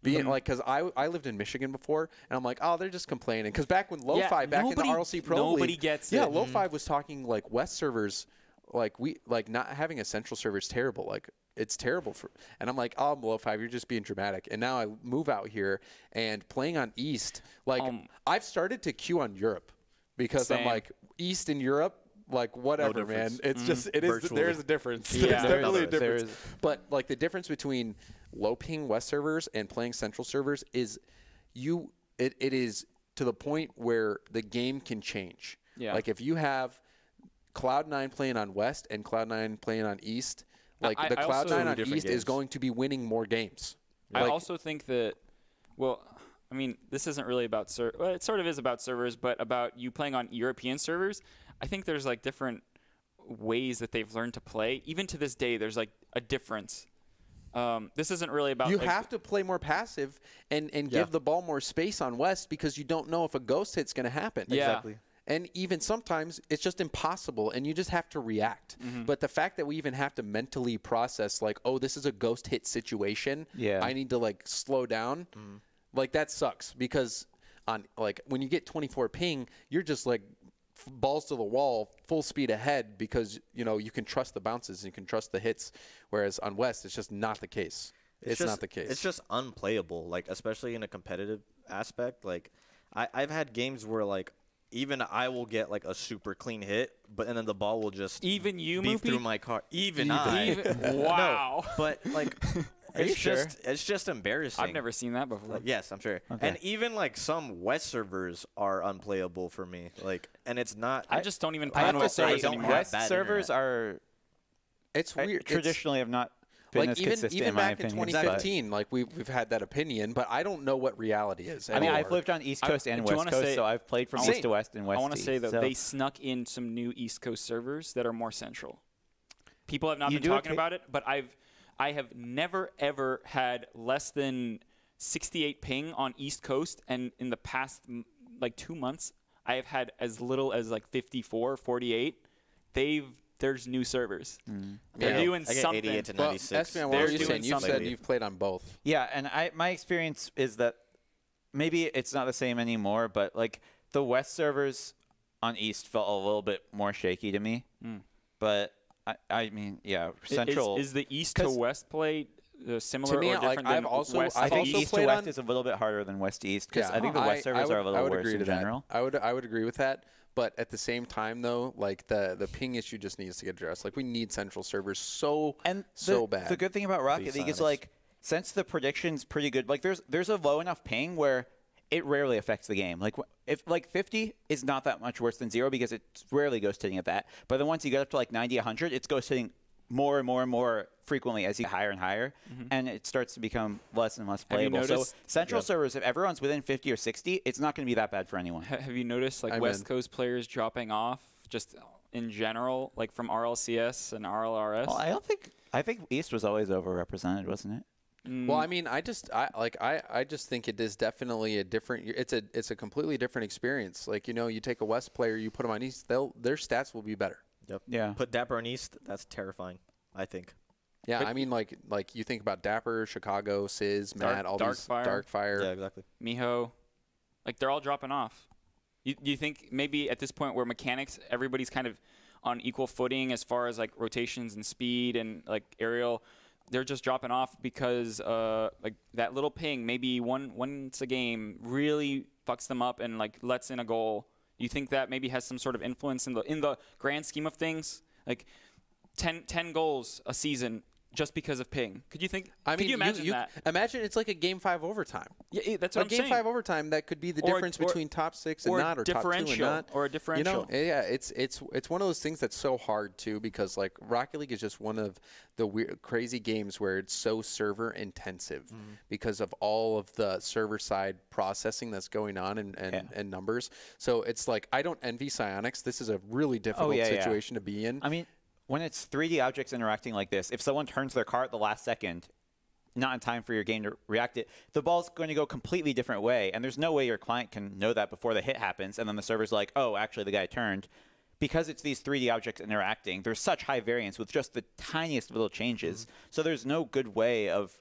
S1: Like, because I lived in Michigan before, and I'm like, oh, they're just complaining. Because back when Lo-Fi, back in the RLC Pro League,
S2: nobody gets it.
S1: Yeah, Lo-Fi was talking like West servers, like not having a central server is terrible. Like it's terrible and I'm like, oh, Lo-Fi, you're just being dramatic. And now I move out here and playing on East. Like I've started to queue on Europe because I'm like, East and Europe. Like whatever, man. It's just there's a difference.
S2: Yeah.
S1: There's definitely a difference. But like the difference between low ping West servers and playing central servers is it is to the point where the game can change.
S2: Yeah.
S1: Like if you have Cloud9 playing on West and Cloud9 playing on East, like the Cloud9 on East is going to be winning more games.
S2: I also think that, well, I mean, this isn't really about well, it sort of is about servers, but about you playing on European servers. I think there's like different ways that they've learned to play. Even to this day, there's like a difference This isn't really about.
S1: You
S2: like,
S1: have to play more passive and give the ball more space on West because you don't know if a ghost hit's going to happen.
S2: Yeah.
S4: Exactly.
S1: And even sometimes it's just impossible, and you just have to react. But the fact that we even have to mentally process, like, oh, this is a ghost hit situation.
S3: Yeah.
S1: I need to, like, slow down. Like, that sucks because, when you get 24 ping, you're just, like, balls to the wall, full speed ahead because, you can trust the bounces and you can trust the hits. Whereas on West, it's just not the case. It's not the case.
S4: It's just unplayable, like, especially in a competitive aspect. Like, I've had games where, like, even I will get like a super clean hit, and then the ball will just
S2: even you
S4: be
S2: Moopy?
S4: through my car. I.
S2: Wow.
S4: No, but like, it's just embarrassing.
S2: I've never seen that before.
S4: Like, yes, I'm sure.
S3: Okay.
S4: And even like some West servers are unplayable for me. Like, and it's not.
S2: I just don't even
S3: I
S2: play
S3: have
S2: on
S3: to
S2: West
S3: say,
S2: servers
S4: don't
S2: anymore.
S4: have
S3: West
S4: bad
S3: servers
S4: internet.
S3: are
S1: It's weird.
S3: traditionally have not been
S1: Like
S3: as
S1: even
S3: consistent
S1: even
S3: in my
S1: back in
S3: opinion.
S1: 2015, like we've had that opinion, but I don't know what reality is.
S3: I mean,
S1: anymore.
S3: I've lived on East Coast and
S2: do you
S3: West
S2: wanna
S3: Coast,
S2: say-
S3: so I've played from
S1: Same.
S3: East to West and West
S2: I want to
S3: to
S2: say
S3: East,
S2: though
S3: so.
S2: they snuck in some new East Coast servers that are more central. People have not
S3: You
S2: been
S3: do
S2: talking
S3: occa-
S2: about it, but I have never ever had less than 68 ping on East Coast, and in the past like 2 months, I have had as little as like 54, 48. There's new servers. They're
S1: Yeah.
S2: doing
S4: I get
S2: something.
S4: 88 to
S1: Well,
S4: 96.
S1: Espion, what
S2: They're
S1: were you
S2: doing
S1: saying? You've said
S2: something.
S1: you've played on both.
S3: Yeah, and my experience is that maybe it's not the same anymore, but like the West servers on East felt a little bit more shaky to me. But I mean, yeah, Central.
S2: Is the East to
S3: 'cause-
S2: West play similar
S1: To me,
S2: or
S1: like,
S2: different
S1: I've
S2: than
S1: also-
S2: West?
S3: I
S1: I've
S3: think
S1: also
S3: East to
S1: played
S3: West
S1: on-
S3: is a little bit harder than West to East because
S1: Yeah,
S3: I think the West servers are a
S1: I
S3: little
S1: would
S3: worse
S1: agree
S3: in
S1: to
S3: general.
S1: that. I would agree with that. But at the same time, though, like the ping issue just needs to get addressed. Like we need central servers so bad.
S3: The good thing about Rocket League is
S4: Sonics.
S3: like since the prediction's pretty good, like there's a low enough ping where it rarely affects the game. Like if like 50 is not that much worse than 0 because it's rarely ghost hitting at that. But then once you get up to like 90, 100, it's ghost hitting more and more and more frequently as you get higher and higher, and it starts to become less and less
S2: Have you
S3: playable. So
S2: noticed-
S3: central servers, if everyone's within 50 or 60, it's not going to be that bad for anyone.
S2: Have you noticed like
S1: I'm
S2: West
S1: in.
S2: Coast players dropping off just in general, like from RLCS and RLRS?
S3: Well, I think East was always overrepresented, wasn't it?
S1: Well, I mean, I just think it is definitely a different. It's a completely different experience. Like you take a West player, you put them on East, their stats will be better.
S4: Yep.
S3: Yeah.
S4: Put Dapper on East. That's terrifying. I think.
S1: Yeah, I mean, like you think about Dapper, Chicago, Sizz, Matt, all these
S2: Darkfire.
S1: Darkfire.
S4: Yeah, exactly.
S2: Miho, like they're all dropping off. You think maybe at this point where mechanics, everybody's kind of on equal footing as far as like rotations and speed and like aerial, they're just dropping off because like that little ping maybe once a game really fucks them up and like lets in a goal. You think that maybe has some sort of influence in the grand scheme of things, like 10 goals a season just because of ping? Could you think?
S1: I mean,
S2: could you imagine that?
S1: Imagine it's like a Game 5 overtime.
S2: Yeah, that's what I'm
S1: Game
S2: saying.
S1: 5 overtime, that could be the difference between top 6 and
S2: or
S1: not, or top 2 and
S2: differential,
S1: not.
S2: or a differential.
S1: Yeah, it's one of those things that's so hard too, because like Rocket League is just one of the weird, crazy games where it's so server intensive because of all of the server side processing that's going on and numbers. So it's like I don't envy Psyonix. This is a really difficult situation to be in.
S3: I mean, when it's 3D objects interacting like this, if someone turns their car at the last second, not in time for your game to react it, the ball's going to go a completely different way, and there's no way your client can know that before the hit happens, and then the server's like, oh, actually the guy turned. Because it's these 3D objects interacting, there's such high variance with just the tiniest little changes. So there's no good way of,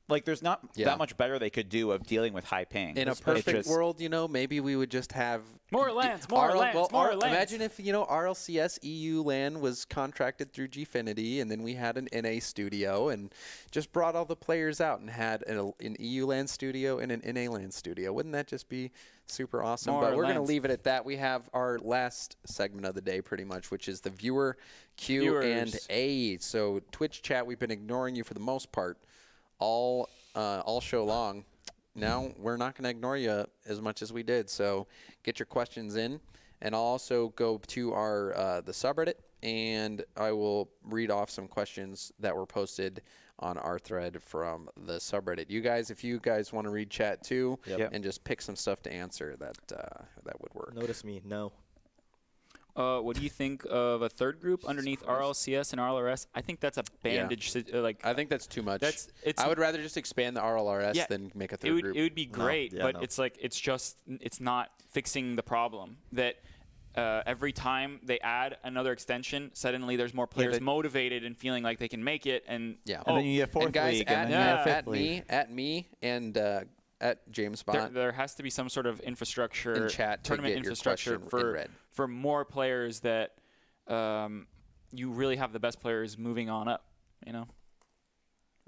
S3: like, there's not that much better they could do of dealing with high ping.
S1: In a perfect world, maybe we would just have
S2: More lands, more lands, more lands.
S1: Imagine if, RLCS EU LAN was contracted through Gfinity, and then we had an NA studio and just brought all the players out and had an EU LAN studio and an NA LAN studio. Wouldn't that just be super awesome? But we're going to leave it at that. We have our last segment of the day pretty much, which is the viewer Q&A. So Twitch chat, we've been ignoring you for the most part all show long. Now we're not going to ignore you as much as we did. So get your questions in, and I'll also go to our the subreddit, and I will read off some questions that were posted on our thread from the subreddit. If you guys want to read chat too, and just pick some stuff to answer, that would work.
S4: Notice me. No.
S2: What do you think of a third group underneath RLCS and RLRS? I think that's a bandage.
S1: I think that's too much.
S2: It's.
S1: I would rather just expand the RLRS than make a third group.
S2: It would be great, but it's not fixing the problem that every time they add another extension, suddenly there's more players motivated and feeling like they can make it. And
S3: and then you get fourth
S1: guys,
S3: league, and then you have fifth league.
S1: at me, and at James Bond.
S2: There has to be some sort of infrastructure,
S1: in chat
S2: tournament infrastructure for more players that you really have the best players moving on up. You know,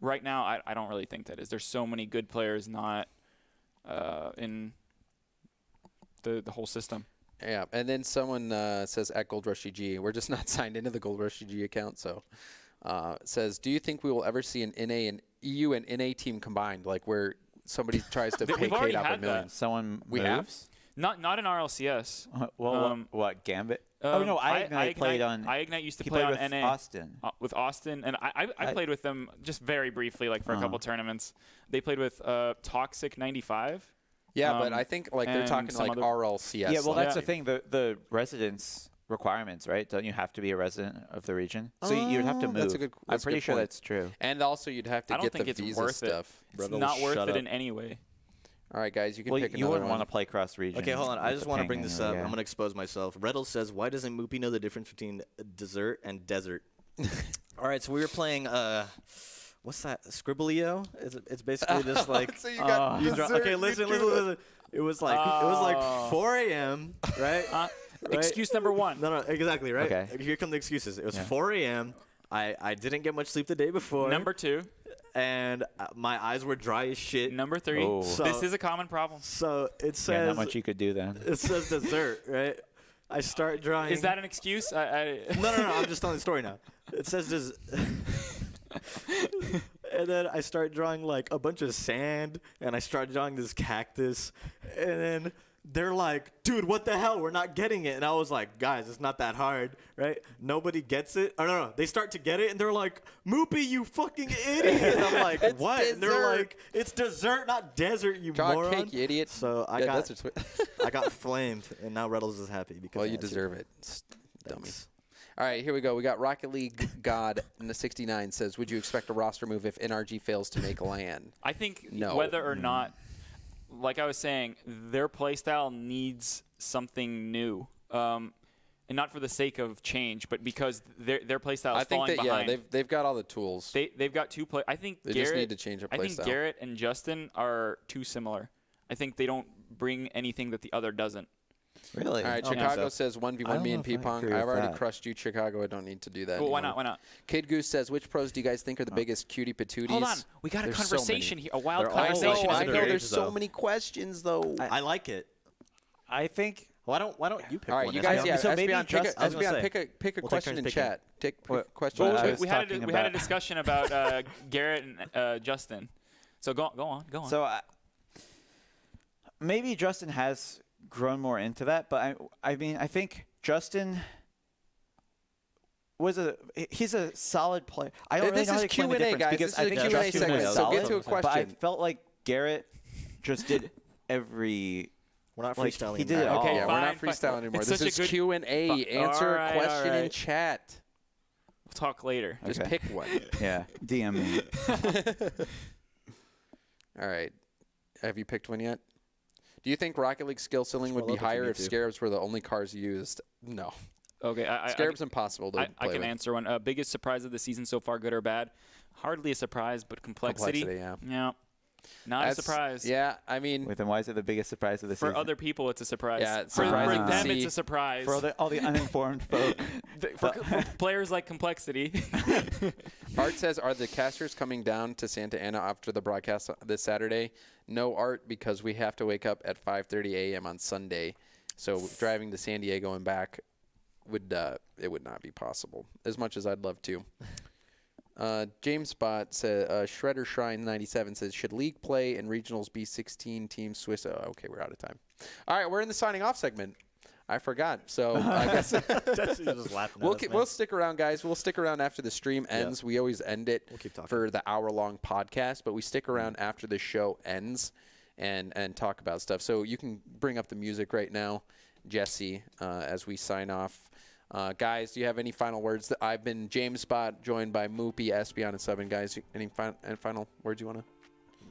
S2: right now I don't really think that is. There's so many good players not in the whole system.
S1: Yeah, and then someone says at Gold Rush GG, we're just not signed into the Gold Rush GG account. So says, do you think we will ever see an NA and EU and NA team combined, like where somebody tries to pay Kate out a million?
S3: Someone
S1: we
S3: moves?
S2: Not in RLCS.
S3: What Gambit? Oh no, I played on.
S2: iGnite used to play on
S3: with
S2: NA
S3: Austin.
S2: With Austin, and I played with them just very briefly, like for a couple tournaments. They played with Toxic 95.
S1: Yeah, but I think like they're talking like RLCS.
S3: Yeah, well that's the thing. The residence requirements, right? Don't you have to be a resident of the region? So you'd have to move. I'm pretty sure that's true.
S1: And also you'd have to get the visa stuff.
S2: It's not worth it in any way.
S1: All right, guys, you can pick another one.
S3: You wouldn't want to play cross region.
S4: Okay, hold on. I just want to bring this up. I'm going to expose myself. Reddle says, why doesn't Moopy know the difference between dessert and desert? All right, so we were playing, what's that, Scribblio? It's basically just like...
S1: So you got
S4: okay, listen. It was like 4 a.m., right? Right?
S2: Excuse number one.
S4: No, exactly, right?
S3: Okay.
S4: Here come the excuses. It was 4 a.m. I didn't get much sleep the day before.
S2: Number two.
S4: And my eyes were dry as shit.
S2: Number three.
S3: Oh.
S2: This is a common problem.
S4: So it says...
S3: not much you could do then.
S4: It says dessert, right? I start drawing...
S2: Is that an excuse?
S4: No, I'm just telling the story now. It says and then I start drawing like a bunch of sand, and I start drawing this cactus, and then they're like, dude, what the hell? We're not getting it. And I was like, guys, it's not that hard, right? Nobody gets it. Oh, no. They start to get it, and they're like, Moopy, you fucking idiot. And I'm like, what?
S1: Dessert.
S4: And they're like, it's dessert, not desert, you moron.
S1: Cake, you idiot.
S4: So I got flamed, and now Reddles is happy. Because
S1: well, you deserve it. Dummy. All right, here we go. We got Rocket League God in the 69 says, would you expect a roster move if NRG fails to make LAN?
S2: I think
S1: No.
S2: whether or not, like I was saying, their playstyle needs something new. And not for the sake of change, but because their playstyle is falling behind.
S1: Yeah, they've got all the tools.
S2: They've got two players. I think
S1: they
S2: Garrett,
S1: just need to change their playstyle.
S2: I think Garrett and Justin are too similar. I think they don't bring anything that the other doesn't.
S3: Really?
S1: All right, Chicago says 1v1 me and P-Pong. I've already crushed you, Chicago. I don't need to do that anymore.
S2: Why not? Why not?
S1: Kid Goose says, which pros do you guys think are the biggest cutie patooties?
S2: Hold on. We got a conversation here. A wild
S4: They're all
S2: conversation.
S1: I
S4: underage,
S1: know there's so
S4: though.
S1: many questions, though.
S4: I like it.
S3: I think...
S4: Why don't you pick
S1: all right,
S4: one?
S1: you guys,
S3: So maybe
S1: Espeon, pick a
S4: We'll take
S1: question
S4: turns
S1: in
S4: picking.
S1: chat. Take a question
S2: Well,
S1: in chat.
S2: we had a discussion about Garrett and Justin. So go on.
S3: So maybe Justin has grown more into that, but I mean, I think Justin he's a solid player. I don't really know how to explain the difference
S1: guys.
S3: because
S1: This
S3: I
S1: is
S3: think
S1: a Q&A
S3: Justin
S1: segment,
S3: was
S1: so
S3: solid,
S1: get to a
S3: but I
S1: question.
S3: felt like Garrett just did every...
S4: We're not
S3: Like,
S4: freestyling.
S3: he did it
S4: now.
S3: all.
S2: Okay,
S1: Yeah, we're not
S2: fine.
S1: freestyling anymore.
S2: It's
S1: This
S2: such a
S1: is
S2: good-
S1: Q&A. Answer a question in
S2: right.
S1: chat.
S2: We'll talk later.
S1: Just
S3: Okay.
S1: pick one.
S3: Yeah, DM me.
S1: All right. Have you picked one yet? Do you think Rocket League skill ceiling would be
S4: Well, open to
S1: higher
S4: me
S1: if
S4: too.
S1: Scarabs were the only cars used? No.
S2: Okay,
S1: Scarab's impossible to
S2: I
S1: play
S2: can
S1: with.
S2: answer one. Biggest surprise of the season so far, good or bad? Hardly a surprise, but complexity.
S1: Yeah.
S2: Not a surprise.
S1: Yeah, I mean,
S3: Wait, then why is it the biggest surprise of the season?
S2: For other people, it's a surprise.
S1: Yeah, it's
S2: for
S1: surprising to
S2: them,
S1: see.
S2: it's a surprise.
S3: For all the uninformed folk.
S2: for players like complexity.
S1: Art says, are the casters coming down to Santa Ana after the broadcast this Saturday? No, Art, because we have to wake up at 5:30 a.m. on Sunday. So driving to San Diego and back would not be possible, as much as I'd love to. James Spot said, Shredder Shrine 97 says, should league play and regionals be 16 teams Swiss? Oh, okay, we're out of time. All right, we're in the signing off segment. I forgot. So I guess
S4: just laughing at us,
S1: we'll stick around, guys. We'll stick around after the stream ends. We always end it
S4: keep talking.
S1: for the hour-long podcast, but we stick around after the show ends and talk about stuff. So you can bring up the music right now, Jesse, as we sign off. Guys, do you have any final words? I've been James Spot, joined by Moopy, Espion, and Seven. Guys, any final words you want to?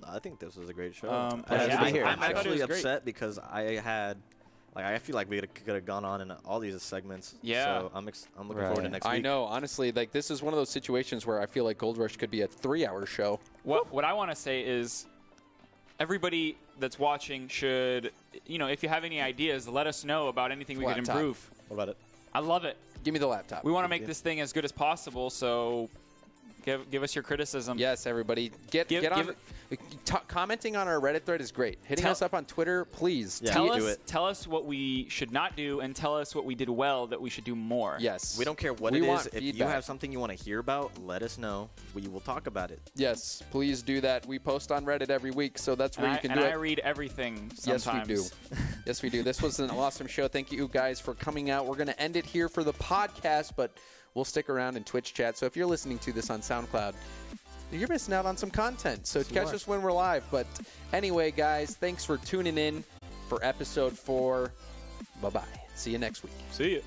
S4: I think this was a great show.
S3: Pleasure to be here.
S4: I'm
S2: I thought it
S4: actually
S2: was great.
S4: upset because I had, like, I feel like we could have gone on in all these segments.
S2: Yeah.
S4: So I'm looking forward to next week.
S1: I know, honestly, like this is one of those situations where I feel like Gold Rush could be a 3-hour show.
S2: What I want to say is, everybody that's watching should, if you have any ideas, let us know about anything we could
S1: Laptop.
S2: improve.
S4: What about it?
S2: I love it.
S1: Give me the laptop.
S2: We want to make this thing as good as possible, so give us your criticism.
S1: Yes, everybody. Get on. Commenting on our Reddit thread is great. Hitting us up on Twitter, please.
S4: Yeah.
S2: Tell us what we should not do, and tell us what we did well that we should do more.
S1: Yes.
S4: We don't care what
S1: We
S4: it
S1: want
S4: is. If you
S1: feedback.
S4: have something you want to hear about, let us know. We will talk about it.
S1: Yes, please do that. We post on Reddit every week, so that's where you can do
S2: I
S1: it.
S2: read everything
S1: Yes,
S2: sometimes.
S1: we do. Yes, we do. This was an awesome show. Thank you guys for coming out. We're going to end it here for the podcast, but we'll stick around in Twitch chat. So if you're listening to this on SoundCloud, you're missing out on some content. So catch us when we're live. But anyway, guys, thanks for tuning in for episode 4. Bye-bye. See you next week.
S2: See you.